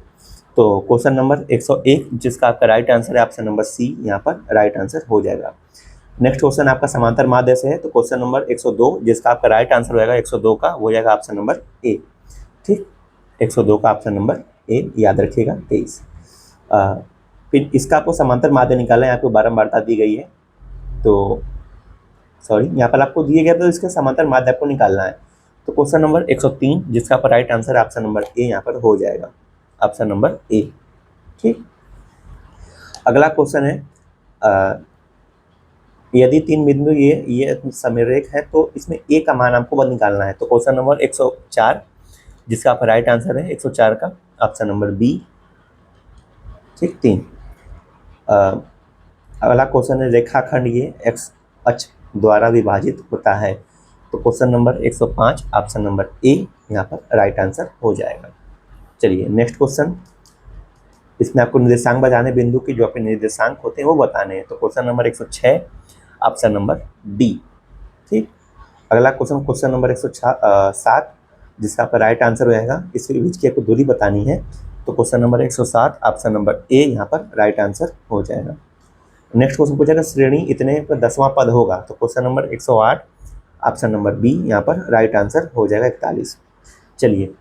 तो क्वेश्चन नंबर 101 जिसका आपका राइट आंसर है ऑप्शन नंबर सी यहाँ पर राइट आंसर हो जाएगा। नेक्स्ट क्वेश्चन आपका समांतर माध्य से है, तो क्वेश्चन नंबर 102 जिसका आपका राइट आंसर हो जाएगा 102 का, वो हो जाएगा ऑप्शन नंबर ए। ठीक, 102 का ऑप्शन नंबर ए, याद रखिएगा 23। फिर इसका आपको समांतर माध्य निकालना है, आपको बारंबारता दी गई है, तो सॉरी यहाँ पर आपको दिए गया तो इसका समांतर माध्य आपको निकालना है। तो क्वेश्चन नंबर 103 जिसका पर right answer option number A यहाँ पर हो जाएगा, ऑप्शन नंबर ए। ठीक, अगला क्वेश्चन है यदि 3 बिंदु ये समरेख है तो इसमें ए का मान आपको निकालना है। तो क्वेश्चन नंबर 104 जिसका पर राइट आंसर है 104 का ऑप्शन नंबर बी। ठीक, 3। अगला क्वेश्चन है रेखाखंड ये एक्स अक्ष द्वारा विभाजित होता है। तो question number 105 option number A यहाँ पर राइट आंसर हो जाएगा। चलिए नेक्स्ट क्वेश्चन, इसमें आपको निर्देशांक बताने, बिंदु के जो आपके निर्देशांक होते हैं वो बताने हैं। तो question number 106 option number D. ठीक, अगला क्वेश्चन, क्वेश्चन नंबर 107 जिसका आपका राइट आंसर रहेगा, इसके बीच की आपको दूरी बतानी है। तो question number 107 option number A यहाँ पर राइट आंसर हो जाएगा। नेक्स्ट क्वेश्चन पूछेगा श्रेणी इतने पर 10वां पद होगा। तो question number 108 option number B यहाँ पर राइट आंसर हो जाएगा 41। चलिए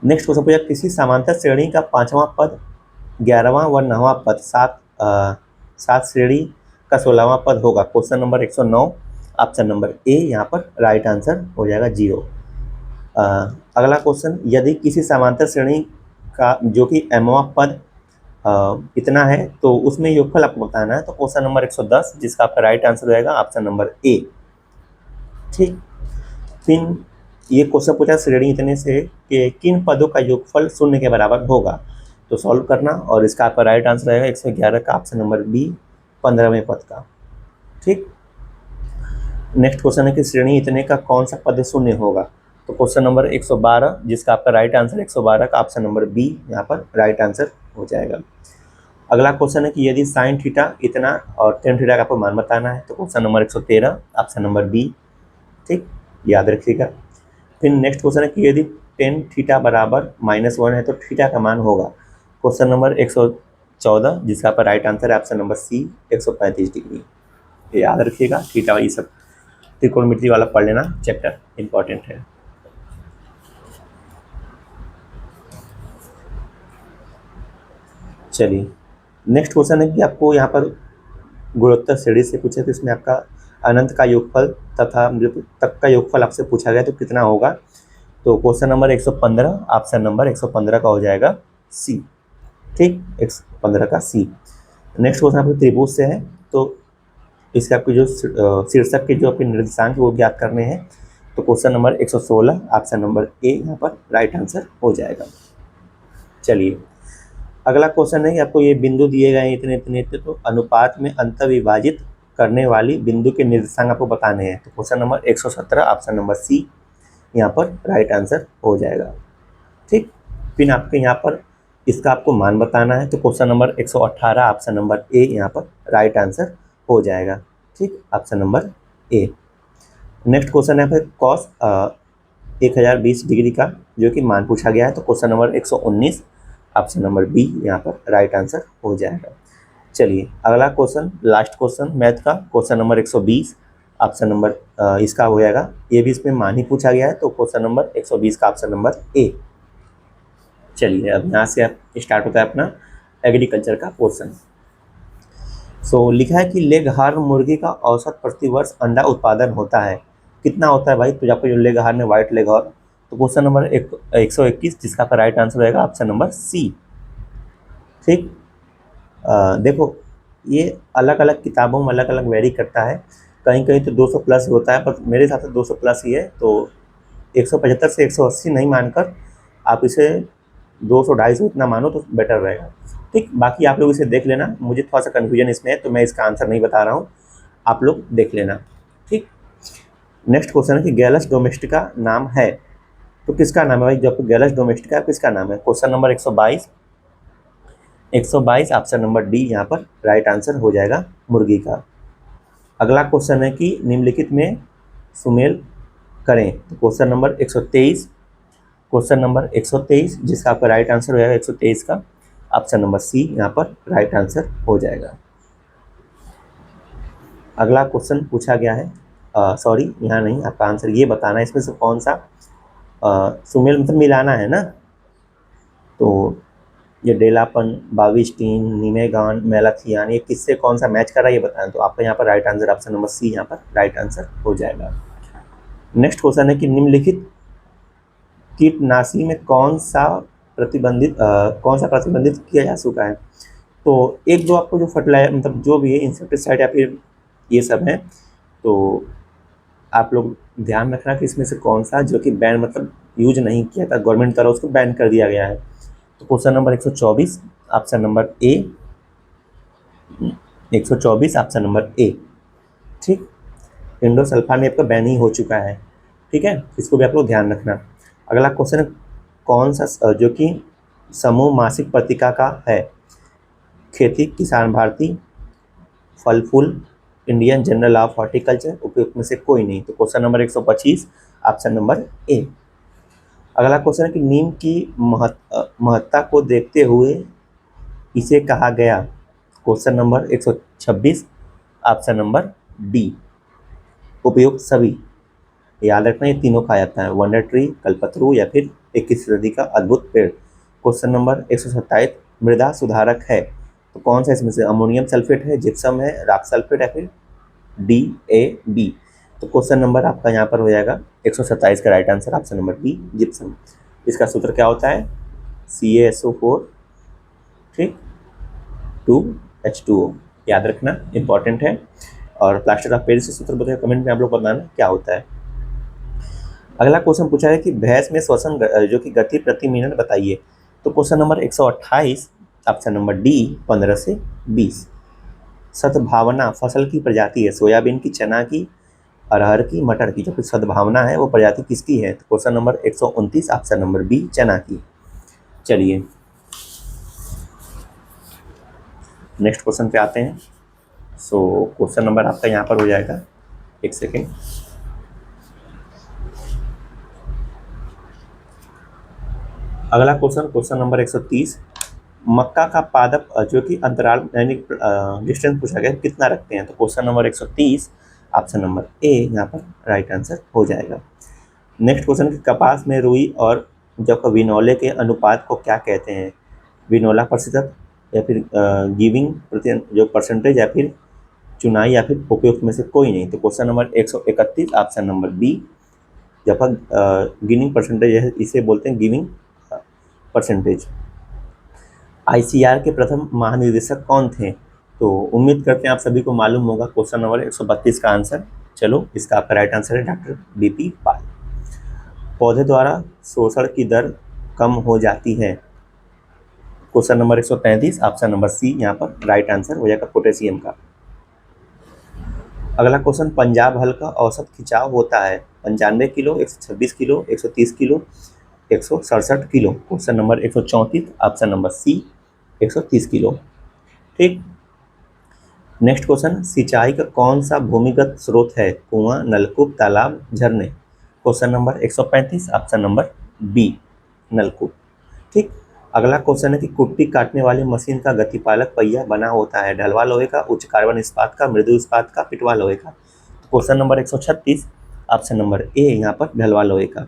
नेक्स्ट क्वेश्चन पूछा किसी समांतर श्रेणी का 5वां पद 11वां व 9वां पद 7 श्रेणी का 16वां पद होगा। Question number 109 option number A यहाँ पर राइट आंसर हो जाएगा 0। अगला क्वेश्चन, यदि किसी समांतर श्रेणी का जो कि mवां पद इतना है तो उसमें योगफल आपको बताना है। तो क्वेश्चन नंबर 110 जिसका आपका राइट आंसर रहेगा ऑप्शन नंबर ए। ठीक, फिर ये क्वेश्चन पूछा श्रेणी इतने से कि किन पदों का योगफल 0 के बराबर होगा। तो सॉल्व करना, और इसका आपका राइट आंसर रहेगा 111 का ऑप्शन नंबर बी 15वें पद का। ठीक, नेक्स्ट क्वेश्चन है कि श्रेणी इतने का कौन सा पद 0 होगा। तो क्वेश्चन नंबर 112 जिसका आपका राइट आंसर 112 का ऑप्शन नंबर बी यहाँ पर राइट आंसर हो जाएगा। अगला क्वेश्चन है कि यदि साइन थीटा इतना और टेन थीटा का आपको मान बताना है। तो question number 113 option number B. ठीक, याद रखिएगा। फिर नेक्स्ट क्वेश्चन है कि यदि टेन थीटा बराबर -1 है तो थीटा का मान होगा। क्वेश्चन नंबर 114 जिसका पर राइट आंसर है ऑप्शन नंबर सी 135 डिग्री। याद रखिएगा, थीटा ये सब त्रिकोणमिति वाला पढ़ लेना, चैप्टर इंपॉर्टेंट है। चलिए नेक्स्ट क्वेश्चन है कि आपको यहाँ पर गुणोत्तर श्रेणी से पूछे तो इसमें आपका अनंत का योगफल तथा तक का योगफल आपसे पूछा गया तो कितना होगा। तो क्वेश्चन नंबर 115 ऑप्शन नंबर 115 का हो जाएगा सी। ठीक, 115 का सी। नेक्स्ट क्वेश्चन आपको त्रिभुज से है, तो इसके आपके जो शीर्षक के जो आपके निर्देशांक वो ज्ञात करने हैं। तो question number 116 option number A यहाँ पर राइट आंसर हो जाएगा। चलिए अगला क्वेश्चन है कि आपको ये बिंदु दिए गए हैं इतने तो अनुपात में अंतर विभाजित करने वाली बिंदु के निर्देशांक आपको बताने हैं। तो question number 117 option number C यहाँ पर राइट आंसर हो जाएगा। ठीक, फिर आपके यहाँ पर इसका आपको मान बताना है। तो question number 118 option number A यहाँ पर राइट आंसर हो जाएगा। ठीक, ऑप्शन नंबर ए। नेक्स्ट क्वेश्चन है फिर कॉस 1020 डिग्री का जो कि मान पूछा गया है। तो question number 119 option number B यहाँ पर राइट आंसर हो जाएगा। चलिए अगला क्वेश्चन, लास्ट क्वेश्चन मैथ का, क्वेश्चन नंबर 120 ऑप्शन नंबर इसका हो जाएगा। ये भी इसमें मान ही पूछा गया है। तो क्वेश्चन नंबर 120 का ऑप्शन नंबर ए। चलिए अब यहाँ से आप स्टार्ट होता है अपना एग्रीकल्चर का पोर्शन। सो लिखा है कि लेगहार्न मुर्गी का औसत प्रतिवर्ष अंडा उत्पादन होता है। कितना होता है भाई? तो आपको जो लेगहार्न है व्हाइट लेगहार्न, तो क्वेश्चन नंबर 121 जिसका आपका राइट आंसर रहेगा ऑप्शन नंबर सी। ठीक, देखो ये अलग अलग किताबों में अलग अलग वेरी करता है, कहीं कहीं तो 200 प्लस होता है, पर मेरे हिसाब से 200 प्लस ही है। तो 175 से 180 नहीं मानकर आप इसे 200-250 इतना मानो तो बेटर रहेगा। ठीक, बाकी आप लोग इसे देख लेना, मुझे थोड़ा सा कन्फ्यूजन इसमें है तो मैं इसका आंसर नहीं बता रहा हूँ, आप लोग देख लेना। ठीक, नेक्स्ट क्वेश्चन है कि गैलस डोमेस्टिका नाम है, तो किसका नाम है भाई? जब गैलस डोमेस्टिका किसका नाम है? Question number 122 option number D यहाँ पर राइट आंसर हो जाएगा मुर्गी का। अगला क्वेश्चन है कि निम्नलिखित में सुमेल करें। तो क्वेश्चन नंबर 123 जिसका आपका राइट आंसर हो जाएगा 123 का ऑप्शन नंबर सी यहाँ पर राइट आंसर हो जाएगा। अगला क्वेश्चन पूछा गया है, सॉरी यहाँ नहीं, आपका आंसर ये बताना है इसमें से कौन सा सुमेल मतलब मिलाना है ना, तो ये डेलापन, बाविस्टीन, निमेगान, मेलाथियान, ये किससे कौन सा मैच कर रहा है ये बताएं। तो आपका यहाँ पर right answer option number C यहाँ पर राइट आंसर हो जाएगा। नेक्स्ट क्वेश्चन है कि निम्नलिखित कीटनाशी में कौन सा प्रतिबंधित किया जा चुका है। तो एक दो आपको जो फर्टिलाइजर मतलब जो भी है इंसेक्टिसाइड या फिर ये सब है, तो आप लोग ध्यान रखना कि इसमें से कौन सा जो कि बैन मतलब यूज नहीं किया था, गवर्नमेंट द्वारा उसको बैन कर दिया गया है। तो क्वेश्चन नंबर 124 ऑप्शन नंबर ए, 124 ऑप्शन नंबर ए। ठीक, इंडोसल्फान आपका बैन ही हो चुका है। ठीक है, इसको भी आप लोग ध्यान रखना। अगला क्वेश्चन है कौन सा जो कि समूह मासिक पत्रिका का है। खेती किसान भारती, फल फूल, इंडियन जर्नल ऑफ हॉर्टिकल्चर, उपयुक्त में से कोई नहीं। तो क्वेश्चन नंबर 125 ऑप्शन नंबर ए। अगला क्वेश्चन है कि नीम की महत्ता को देखते हुए इसे कहा गया। Question number 126 option number D, उपयुक्त सभी। याद रखना ये तीनों कहा जाता है, वंडर ट्री, कल्पतरू या फिर 21वीं सदी का अद्भुत पेड़। क्वेश्चन नंबर 127 मृदा सुधारक है, तो कौन सा इसमें से अमोनियम सल्फेट है, जिप्सम है, रॉक सल्फेट या फिर डी ए बी। तो क्वेश्चन नंबर आपका यहाँ पर हो जाएगा 127 का right answer option number B, gypsum. इसका सूत्र क्या होता है, CaSO4 ठीक 2H2O, याद रखना इंपॉर्टेंट है। और प्लास्टर ऑफ पेरिस से सूत्र बताइए कमेंट में आप लोग बताना क्या होता है। अगला क्वेश्चन पूछा है कि भैंस में श्वसन जो कि गति प्रति मिनट बताइए। तो question number 128 option number D 15 से 20। सद्भावना फसल की प्रजाति है, सोयाबीन की, चना की, अरहर की, मटर की। जो कि सद्भावना है वो प्रजाति किसकी है। तो question number 129 option number B चना की। चलिए नेक्स्ट क्वेश्चन पे आते हैं। सो क्वेश्चन नंबर आपका यहाँ पर हो जाएगा, एक सेकेंड। अगला क्वेश्चन नंबर 130 मक्का का पादप जो कि अंतराल यानी डिस्टेंस पूछा गया कितना रखते हैं। तो question number 130 option number A यहाँ पर राइट आंसर हो जाएगा। नेक्स्ट क्वेश्चन कि कपास में रुई और जौ का विनोले के अनुपात को क्या कहते हैं। विनोला प्रतिशत या फिर गिविंग जो परसेंटेज या फिर चुनाई या फिर उपयुक्त में से कोई नहीं। तो question number 131 option number B, जब गिविंग परसेंटेज है इसे बोलते हैं गिविंग परसेंटेज। ICAR के प्रथम महानिदेशक कौन थे। तो उम्मीद करते हैं आप सभी को मालूम होगा। क्वेश्चन नंबर 132 का आंसर, चलो इसका आपका राइट आंसर है डॉक्टर BP पाल। पौधे द्वारा शोषण की दर कम हो जाती है। Question number 133 option number C यहाँ पर राइट आंसर हो जाएगा पोटेशियम का। अगला क्वेश्चन पंजाब हल का औसत खिंचाव होता है 95 kilo, 126 kilo, 130 kilo, 167 kilo. Question number 134 option number C 130 kilo. ठीक, नेक्स्ट क्वेश्चन सिंचाई का कौन सा भूमिगत स्रोत है, कुआं, नलकूप, तालाब, झरने। Question number 135 option number B नलकूप। ठीक, अगला क्वेश्चन है कि कुट्टी काटने वाली मशीन का गतिपालक पहिया बना होता है ढलवा लोहे का, उच्च कार्बन इस्पात का, मृदु इस्पात का, पिटवा लोहे का। Question number 136 option number A यहाँ पर ढलवा लोहे का।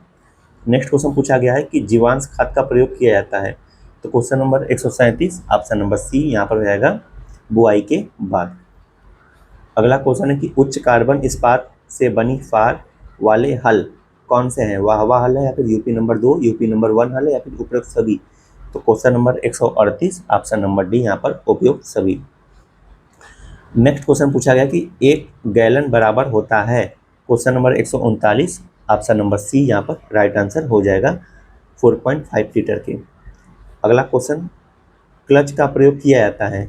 नेक्स्ट क्वेश्चन पूछा गया है कि जीवांश खाद का प्रयोग किया जाता है। तो question number 137 option number C यहाँ पर हो जाएगा बुआई के बाद। अगला क्वेश्चन है कि उच्च कार्बन इस्पात से बनी फार वाले हल कौन से हैं, वाहवा हल है या फिर यूपी नंबर 2, यूपी नंबर 1 हल है या फिर उपरोक्त सभी। तो question number 138 option number D यहाँ पर उपयुक्त सभी। नेक्स्ट क्वेश्चन पूछा गया कि 1 गैलन बराबर होता है। Question number 139 option number C यहाँ पर राइट आंसर हो जाएगा 4.5 लीटर के। अगला क्वेश्चन क्लच का प्रयोग किया जाता है।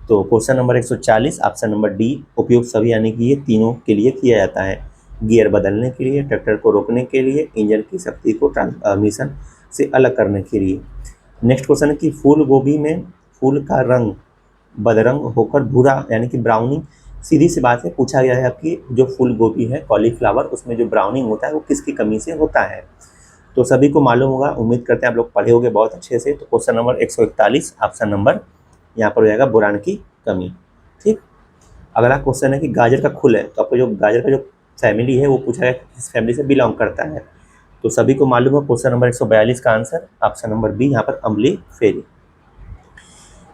तो question number 140 option number D उपयुक्त सभी, यानी कि ये तीनों के लिए किया जाता है। गियर बदलने के लिए, ट्रैक्टर को रोकने के लिए, इंजन की शक्ति को ट्रांसमिशन से अलग करने के लिए। नेक्स्ट क्वेश्चन है कि फूल गोभी में फूल का रंग बदरंग होकर भूरा यानी कि ब्राउनिंग, सीधी सी बात है, पूछा गया है आपकी जो फूल गोभी है कॉलीफ्लावर उसमें जो ब्राउनिंग होता है वो किसकी कमी से होता है। तो सभी को मालूम होगा, उम्मीद करते हैं आप लोग पढ़े होंगे बहुत अच्छे से। तो क्वेश्चन नंबर 141 ऑप्शन नंबर यहाँ पर हो जाएगा बोरान की कमी। ठीक, अगला क्वेश्चन है कि गाजर का फूल है, तो आपको जो गाजर का जो फैमिली है वो पूछा गया किस फैमिली से बिलोंग करता है। तो सभी को मालूम है क्वेश्चन नंबर 142 का आंसर ऑप्शन नंबर बी यहाँ पर अम्ली फेरी।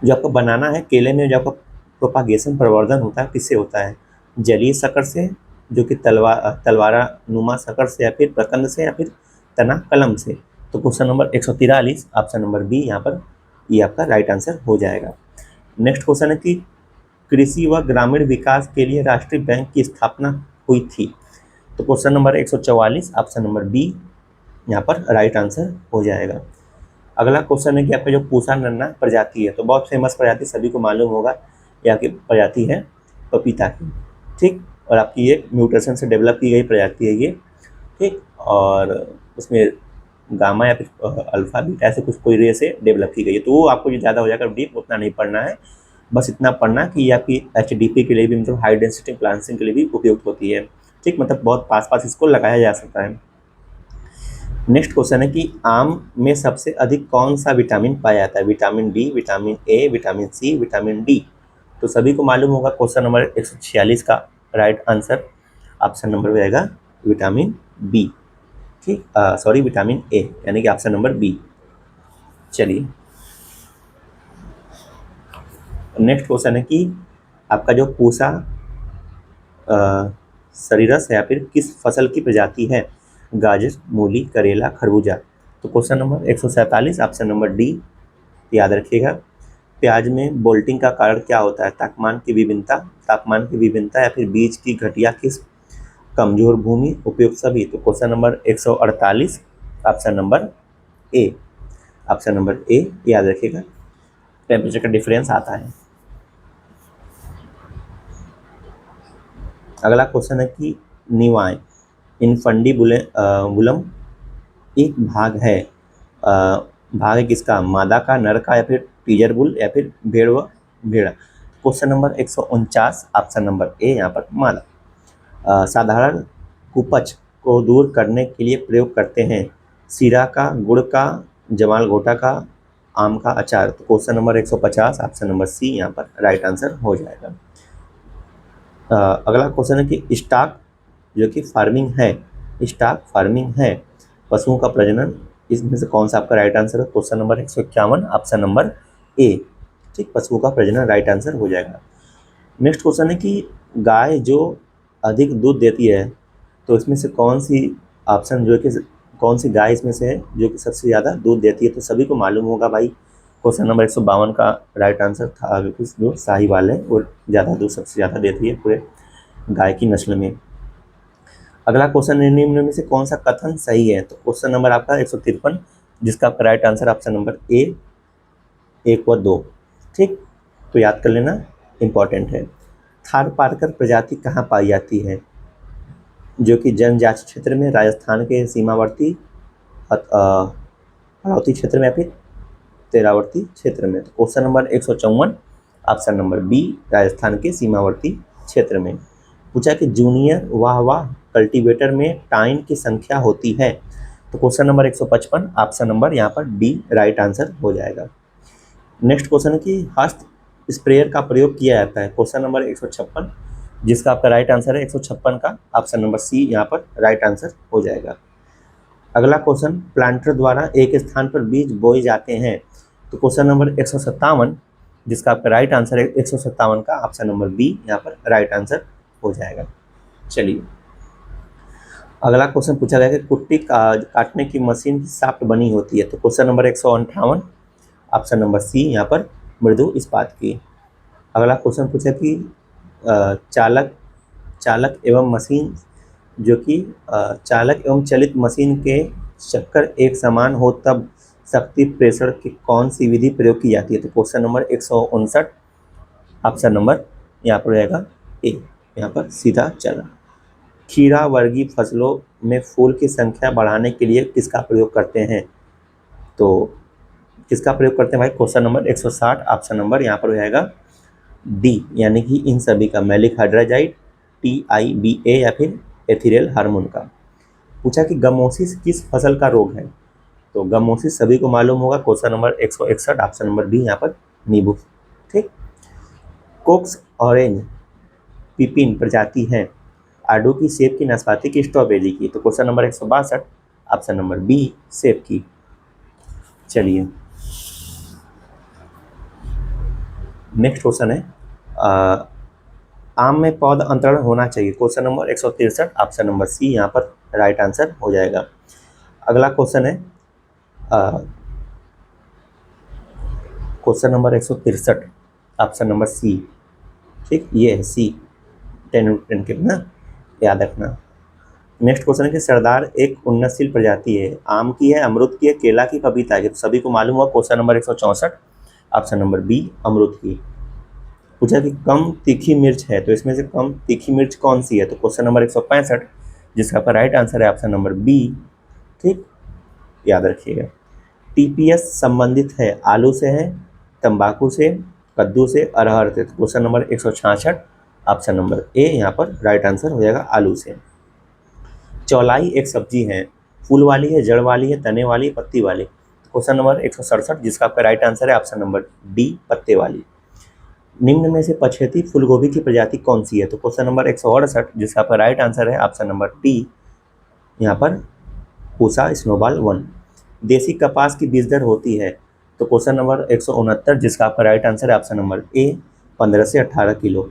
जो आपको बनाना है, केले में जो आपका प्रोपागेशन प्रवर्धन होता है किससे होता है? जलीय शक्कर से, जो कि तलवारा नुमा शक्कर से, या फिर प्रकंद से, या फिर तना कलम से। तो question number 143 option number B यहाँ पर ये आपका राइट आंसर हो जाएगा। नेक्स्ट क्वेश्चन है कि कृषि व ग्रामीण विकास के लिए राष्ट्रीय बैंक की स्थापना हुई थी। तो question number 144 option number B यहाँ पर राइट आंसर हो जाएगा। अगला क्वेश्चन है कि आपका जो पूसा नन्ना प्रजाति है, तो बहुत फेमस प्रजाति सभी को मालूम होगा, यहाँ की प्रजाति है पपीता की, ठीक। और आपकी ये म्यूटेशन से डेवलप की गई प्रजाति है ये, ठीक। और उसमें गामा या फिर अल्फा बीटा ऐसे कुछ कोई रे से डेवलप की गई है। तो वो आपको जो ज़्यादा हो जाएगा डीप, उतना नहीं पढ़ना है, बस इतना पढ़ना कि ये आपकी HDP के लिए भी, मतलब हाई डेंसिटी प्लांटिंग के लिए भी उपयुक्त होती है, ठीक। मतलब बहुत पास पास इसको लगाया जा सकता है। नेक्स्ट क्वेश्चन है कि आम में सबसे अधिक कौन सा विटामिन पाया जाता है? Vitamin D, vitamin A, vitamin C, vitamin D. तो सभी को मालूम होगा क्वेश्चन नंबर 146 का राइट आंसर ऑप्शन नंबर हो जाएगा विटामिन बी, ठीक। सॉरी, विटामिन ए, यानी कि ऑप्शन नंबर बी। चलिए नेक्स्ट क्वेश्चन है कि आपका जो पूसा सरीरस है या फिर किस फसल की प्रजाति है? गाजर, मूली, करेला, खरबूजा। तो question number 147 option number D याद रखिएगा। प्याज में बोल्टिंग का कारण क्या होता है? तापमान की विभिन्नता या फिर बीज की घटिया किस्म, कमजोर भूमि, उपयुक्त सभी। तो question number 148 option number A, option number A याद रखिएगा, टेम्परेचर का डिफरेंस आता है। अगला क्वेश्चन है कि निवाएं इनफंडीबुलम एक भाग है, भाग है किसका? मादा का, नर का, या फिर टीजर बुल, या फिर भेड़ व भेड़ा। Question number 149 option number A यहाँ पर मादा। साधारण कुपच को दूर करने के लिए प्रयोग करते हैं सीरा का, गुड़ का, जमाल घोटा का, आम का अचार। तो question number 150 option number C यहाँ पर राइट आंसर हो जाएगा। अगला क्वेश्चन है कि स्टॉक जो कि स्टॉक फार्मिंग है पशुओं का प्रजनन, इसमें से कौन सा आपका राइट आंसर है? क्वेश्चन नंबर 151 ऑप्शन नंबर ए, ठीक, पशुओं का प्रजनन राइट आंसर हो जाएगा। नेक्स्ट क्वेश्चन है कि गाय जो अधिक दूध देती है, तो इसमें से कौन सी ऑप्शन जो है कि कौन सी गाय इसमें से है जो कि सबसे ज़्यादा दूध देती है? तो सभी को मालूम होगा भाई, क्वेश्चन नंबर 152 का राइट आंसर था जो साहिवाल है वो ज़्यादा दूध सबसे ज़्यादा देती है पूरे गाय की नस्ल में। अगला क्वेश्चन निम्न में से कौन सा कथन सही है? तो क्वेश्चन नंबर आपका 153 जिसका आपका राइट आंसर ऑप्शन नंबर ए 1 व 2, ठीक। तो याद कर लेना, इंपॉर्टेंट है। थारपारकर प्रजाति कहाँ पाई जाती है? जो कि जनजाति क्षेत्र में, राजस्थान के सीमावर्ती हालावती क्षेत्र में, या फिर तेरावर्ती क्षेत्र में। तो question number 154 option number B Rajasthan के सीमावर्ती क्षेत्र में। पूछा कि जूनियर वाह कल्टीवेटर में टाइन की संख्या होती है। तो क्वेश्चन नंबर 155 ऑप्शन नंबर यहाँ पर डी राइट आंसर हो जाएगा। नेक्स्ट क्वेश्चन है कि हस्त स्प्रेयर का प्रयोग किया जाता है। क्वेश्चन नंबर 156 जिसका आपका राइट आंसर है 156 का ऑप्शन नंबर सी यहाँ पर राइट आंसर हो जाएगा। अगला क्वेश्चन, प्लांटर द्वारा एक स्थान पर बीज बोए जाते हैं। तो क्वेश्चन नंबर 157 जिसका आपका राइट आंसर है 157 का ऑप्शन नंबर बी यहाँ पर राइट आंसर हो जाएगा। चलिए अगला क्वेश्चन पूछा गया कि कुट्टी काटने की मशीन की शाफ्ट बनी होती है। तो question number 158 option number C यहाँ पर मृदु इस्पात की। अगला क्वेश्चन पूछा कि चालक एवं मशीन जो कि चालक एवं चलित मशीन के चक्कर एक समान हो तब शक्ति प्रेषण की कौन सी विधि प्रयोग की जाती है? तो क्वेश्चन नंबर 159 ऑप्शन नंबर यहाँ पर रहेगा ए, यहाँ पर सीधा चला। खीरा वर्गीय फसलों में फूल की संख्या बढ़ाने के लिए किसका प्रयोग करते हैं? तो किसका प्रयोग करते हैं भाई? क्वेश्चन नंबर 160 ऑप्शन नंबर यहाँ पर हो जाएगा डी, यानी कि इन सभी का, मैलिक हाइड्राजाइड, TIBA, या फिर एथिलेल हार्मोन का। पूछा कि गमोसिस किस फसल का रोग है? तो गमोसिस सभी को मालूम होगा, question number 161 option number D यहाँ पर नींबू, ठीक। कोक्स ऑरेंज पिपिन प्रजाति है आडू की, सेब की, नाशपाती की, स्ट्रॉबेरी की। तो question number 162 option number B सेब की। चलिए नेक्स्ट क्वेश्चन है आम में पौध अंतरण होना चाहिए, question number 163, option number C यहाँ पर राइट आंसर हो जाएगा। अगला क्वेश्चन है question number 163, option number C. ठीक, ये है सी, 10 के ना, याद रखना। नेक्स्ट क्वेश्चन है कि सरदार एक उन्नतशील प्रजाति है, आम की है, अमरूद की है, केला की, पपीता की, तो सभी को मालूम हुआ। Question number 164, option number B अमरूद की। पूछा कि कम तीखी मिर्च है, तो इसमें से कम तीखी मिर्च कौन सी है, तो क्वेश्चन नंबर 165, जिसका आपका राइट आंसर है ऑप्शन नंबर बी। ठीक, याद रखिएगा। टीपीएस संबंधित है आलू से है, तंबाकू से, कद्दू से, अरहर से, तो question number 166, option number A यहाँ पर राइट आंसर हो जाएगा आलू से। चौलाई एक सब्जी है, फूल वाली है, जड़ वाली है, तने वाली, पत्ती वाली, क्वेश्चन नंबर 167, जिसका आपका राइट आंसर है ऑप्शन नंबर डी पत्ते वाली। निम्न में से पछेती फूलगोभी की प्रजाति कौन सी है, तो क्वेश्चन नंबर 168, जिसका आपका राइट आंसर है ऑप्शन नंबर डी यहाँ पर पूसा स्नोबॉल 1। देसी कपास की बीज दर होती है, तो क्वेश्चन नंबर 169, जिसका आपका राइट आंसर है ऑप्शन नंबर ए 15 से 18 किलो।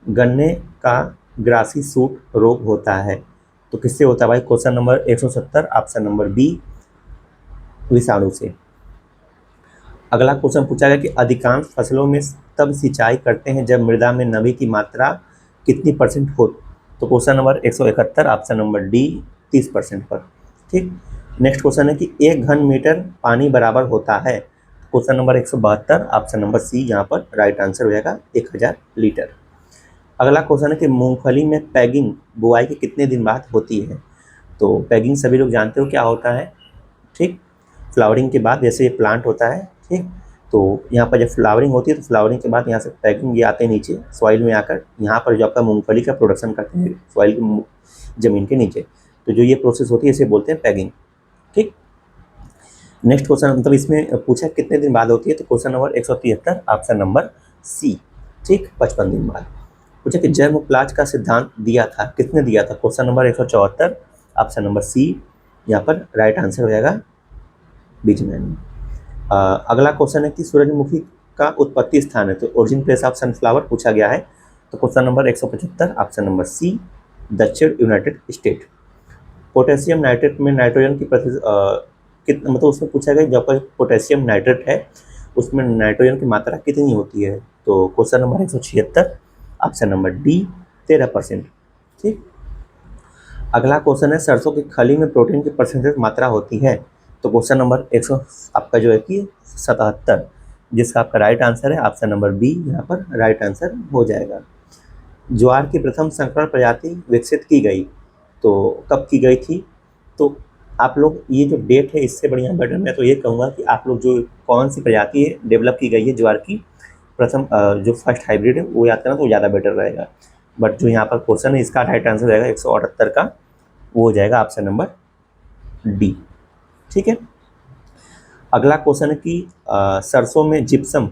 गन्ने का ग्रासी सूट रोग होता है, तो किससे होता है भाई, question number 170, option number B विषाणु से। अगला क्वेश्चन पूछा गया कि अधिकांश फसलों में तब सिंचाई करते हैं जब मृदा में नमी की मात्रा कितनी परसेंट हो, तो question number 171, option number D 30% पर। ठीक, नेक्स्ट क्वेश्चन है कि 1 घन मीटर पानी बराबर होता है, question number 172, option number C यहाँ पर राइट आंसर हो जाएगा 1000 लीटर। अगला क्वेश्चन है कि मूंगफली में पैगिंग बुआई के कितने दिन बाद होती है, तो पैगिंग सभी लोग जानते हो क्या होता है। ठीक, फ्लावरिंग के बाद, जैसे ये प्लांट होता है, ठीक, तो यहाँ पर जब फ्लावरिंग होती है तो फ्लावरिंग के बाद यहाँ से पैगिंग ये आते हैं नीचे सॉइल में आकर, यहाँ पर जो आपका मूंगफली का प्रोडक्शन करते हैं सॉइल की ज़मीन के नीचे, तो जो ये प्रोसेस होती है इसे बोलते हैं पैगिंग। ठीक, नेक्स्ट क्वेश्चन मतलब इसमें पूछा कितने दिन बाद होती है, तो question number 173, option number C. ठीक, 55 दिन बाद। पूछा कि जर्मप्लाज का सिद्धांत दिया था, किसने दिया था, question number 174, option number C यहाँ पर राइट आंसर हो जाएगा बीजमैन। अगला क्वेश्चन है कि सूरजमुखी का उत्पत्ति स्थान है, तो ओरिजिन प्लेस ऑफ सनफ्लावर पूछा गया है, तो question number 175, option number C दक्षिण यूनाइटेड स्टेट। पोटेशियम नाइट्रेट में नाइट्रोजन की कितना, मतलब उसमें पूछा गया जब पर पोटेशियम नाइट्रेट है उसमें नाइट्रोजन की मात्रा कितनी होती है, तो question number 176, option number D 13%। ठीक, अगला क्वेश्चन है सरसों की खली में प्रोटीन की परसेंटेज मात्रा होती है, तो क्वेश्चन नंबर 100 आपका जो है कि 77, जिसका आपका राइट आंसर है ऑप्शन नंबर बी यहाँ पर राइट आंसर हो जाएगा। ज्वार की प्रथम संकरण प्रजाति विकसित की गई, तो कब की गई थी, तो आप लोग ये जो डेट है इससे बढ़िया बेटर मैं तो ये कहूँगा कि आप लोग जो कौन सी प्रजाति है डेवलप की गई है ज्वार की प्रथम जो फर्स्ट हाइब्रिड है वो याद करना तो ज़्यादा बेटर रहेगा। बट जो यहाँ पर क्वेश्चन है इसका राइट आंसर रहेगा 178 का, वो हो जाएगा ऑप्शन नंबर डी। ठीक है, अगला क्वेश्चन है कि सरसों में जिप्सम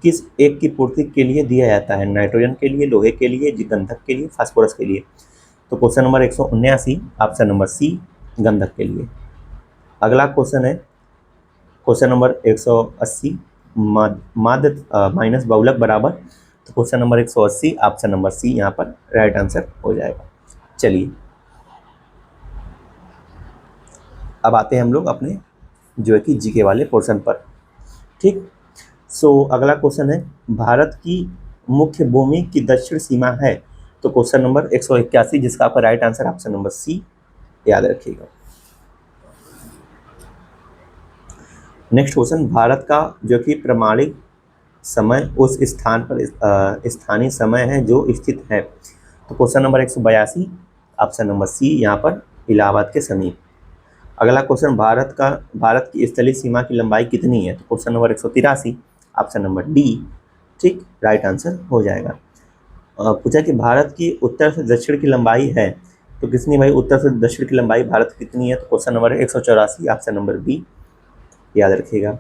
किस एक की पूर्ति के लिए दिया जाता है, नाइट्रोजन के लिए, लोहे के लिए, गंधक के लिए, फास्फोरस के लिए, तो question number 179, option number C गंधक के लिए। अगला क्वेश्चन है क्वेश्चन नंबर 180 माद माइनस बहुलक बराबर, तो question number 180, option number C यहाँ पर राइट आंसर हो जाएगा। चलिए अब आते हैं हम लोग अपने जो है कि जीके वाले पोर्शन पर। ठीक, सो अगला क्वेश्चन है भारत की मुख्य भूमि की दक्षिण सीमा है, तो क्वेश्चन नंबर 181, जिसका आपका right answer option number C याद रखिएगा। नेक्स्ट क्वेश्चन, भारत का जो कि प्रमाणिक समय उस स्थान पर स्थानीय समय है जो स्थित है, तो question number 182, option number C यहाँ पर इलाहाबाद के समीप। अगला क्वेश्चन, भारत की स्थलीय सीमा की लंबाई कितनी है, तो question number 183, option number D ठीक राइट आंसर हो जाएगा। पूछा कि भारत की उत्तर से दक्षिण की लंबाई है, तो कितनी भाई उत्तर से दक्षिण की लंबाई भारत की कितनी है, तो question number 184, option number B याद रखिएगा।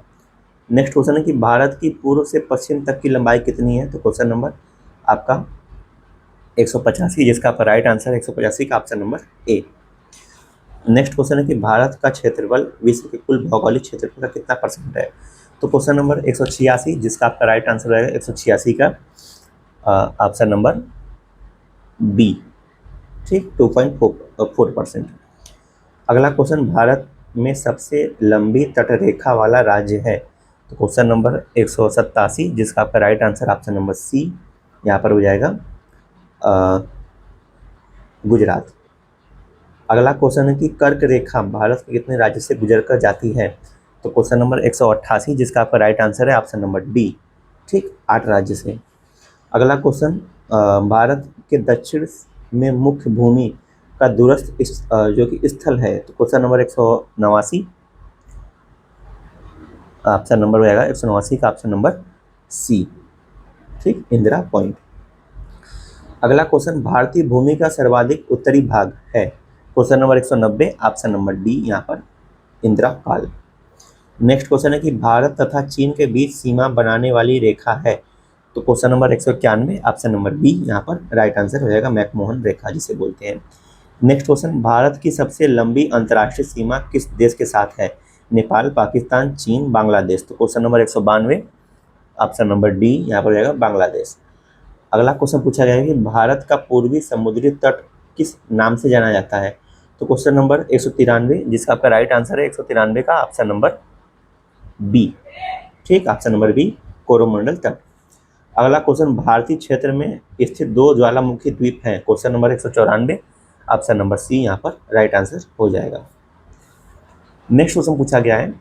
नेक्स्ट क्वेश्चन है कि भारत की पूर्व से पश्चिम तक की लंबाई कितनी है, तो क्वेश्चन नंबर आपका 185, जिसका आपका राइट आंसर 185 का ऑप्शन नंबर ए। नेक्स्ट क्वेश्चन है कि भारत का क्षेत्रफल विश्व के कुल भौगोलिक क्षेत्रफल का कितना परसेंट है। तो क्वेश्चन नंबर 186, जिसका आपका राइट आंसर रहेगा 186 का ऑप्शन नंबर बी, ठीक, 2.4%। अगला क्वेश्चन, भारत में सबसे लंबी तटरेखा वाला राज्य है। तो क्वेश्चन नंबर 187, जिसका आपका right answer option number C यहाँ पर हो जाएगा गुजरात। अगला क्वेश्चन है कि कर्क रेखा भारत के कितने राज्य से गुजर कर जाती है। तो क्वेश्चन नंबर 188, जिसका आपका राइट आंसर है ऑप्शन नंबर डी, ठीक, 8 राज्य से। अगला क्वेश्चन, भारत के दक्षिण में मुख्य भूमि का दूरस्थ जो कि स्थल है। तो क्वेश्चन नंबर 189, ऑप्शन नंबर हो जाएगा 189 का ऑप्शन नंबर सी, ठीक, इंदिरा पॉइंट। अगला क्वेश्चन, भारतीय भूमि का सर्वाधिक उत्तरी भाग है। Question number 190, option number D यहाँ पर इंदिरा काल। नेक्स्ट क्वेश्चन है कि भारत तथा चीन के बीच सीमा बनाने वाली रेखा है। तो question number 191, option number B यहाँ पर राइट आंसर हो जाएगा मैकमोहन रेखा जिसे बोलते हैं। नेक्स्ट क्वेश्चन, भारत की सबसे लंबी अंतर्राष्ट्रीय सीमा किस देश के साथ है। नेपाल, पाकिस्तान, चीन, बांग्लादेश। तो question number 192, option number D यहाँ पर हो जाएगा बांग्लादेश। अगला क्वेश्चन पूछा गया है कि भारत का पूर्वी समुद्री तट किस नाम से जाना जाता है। तो क्वेश्चन नंबर 193, जिसका आपका राइट आंसर है 193 का ऑप्शन नंबर बी, ठीक, ऑप्शन नंबर बी कोरोमंडल तट। अगला क्वेश्चन, भारतीय क्षेत्र में स्थित 2 ज्वालामुखी द्वीप हैं। Question number 194, option number C यहाँ पर राइट आंसर हो जाएगा। नेक्स्ट क्वेश्चन पूछा गया है,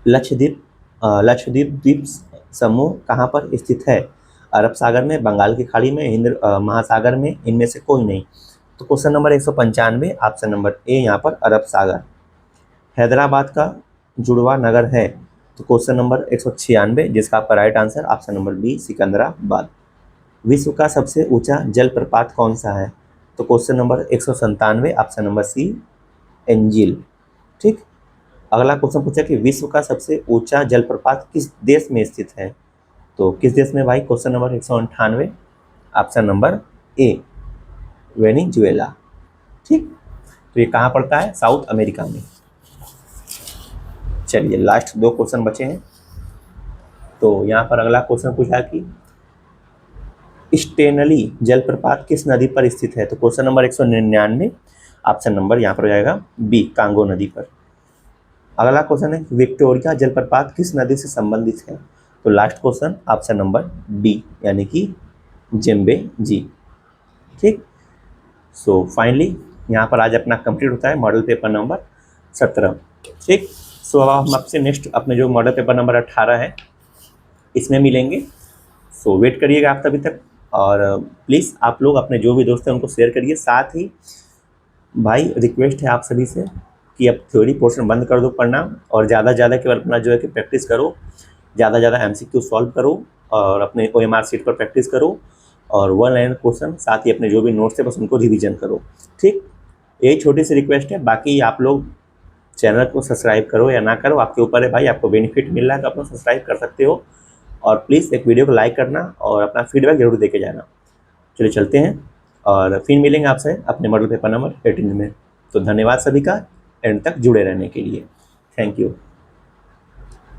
लक्षद्वीप द्वीप समूह कहाँ पर स्थित है। अरब सागर में, बंगाल की खाड़ी में, हिंद महासागर में, इनमें से कोई नहीं। तो question number 195, option number A यहाँ पर अरब सागर। हैदराबाद का जुड़वा नगर है। तो क्वेश्चन नंबर 196, जिसका आपका right answer option number B Secunderabad. विश्व का सबसे ऊंचा जलप्रपात कौन सा है। तो question number 197, option number C Angel, ठीक। अगला क्वेश्चन पूछा कि विश्व का सबसे ऊंचा जलप्रपात किस देश में स्थित है। तो किस देश में भाई, क्वेश्चन नंबर 198, ऑप्शन नंबर ए वेनेजुएला, ठीक। तो ये कहाँ पड़ता है, साउथ अमेरिका में। चलिए लास्ट 2 क्वेश्चन बचे हैं। तो यहाँ पर अगला क्वेश्चन पूछा कि स्टेनली जलप्रपात किस नदी पर स्थित है। तो क्वेश्चन नंबर 199, ऑप्शन नंबर यहाँ पर हो जाएगा बी कांगो नदी पर। अगला क्वेश्चन है विक्टोरिया जलप्रपात किस नदी से संबंधित है। तो last question option number D यानी कि जेम्बेजी, ठीक। सो फाइनली यहाँ पर आज अपना कंप्लीट होता है मॉडल पेपर नंबर 17, ठीक। सो अब हम आपसे नेक्स्ट अपने जो मॉडल पेपर नंबर 18 है इसमें मिलेंगे। सो वेट करिएगा आप तभी तक, और प्लीज़ आप लोग अपने जो भी दोस्त हैं उनको शेयर करिए। साथ ही भाई रिक्वेस्ट है आप सभी से कि अब थ्योरी पोर्शन बंद कर दो पढ़ना, और ज़्यादा से ज़्यादा केवल अपना जो है कि प्रैक्टिस करो, ज़्यादा से ज़्यादा MCQ सॉल्व करो, और अपने OMR शीट पर प्रैक्टिस करो, और 1 लाइन क्वेश्चन, साथ ही अपने जो भी नोट्स है बस उनको रिवीजन करो, ठीक। यही छोटी सी रिक्वेस्ट है। बाकी आप लोग चैनल को सब्सक्राइब करो या ना करो, आपके ऊपर है भाई। आपको बेनिफिट मिल रहा है तो आप सब्सक्राइब कर सकते हो, और प्लीज़ एक वीडियो को लाइक करना और अपना फीडबैक जरूर देके जाना। चलिए चलते हैं, और फिर मिलेंगे आपसे अपने मॉडल पेपर नंबर 18 में। तो धन्यवाद सभी का एंड तक जुड़े रहने के लिए। Thank you.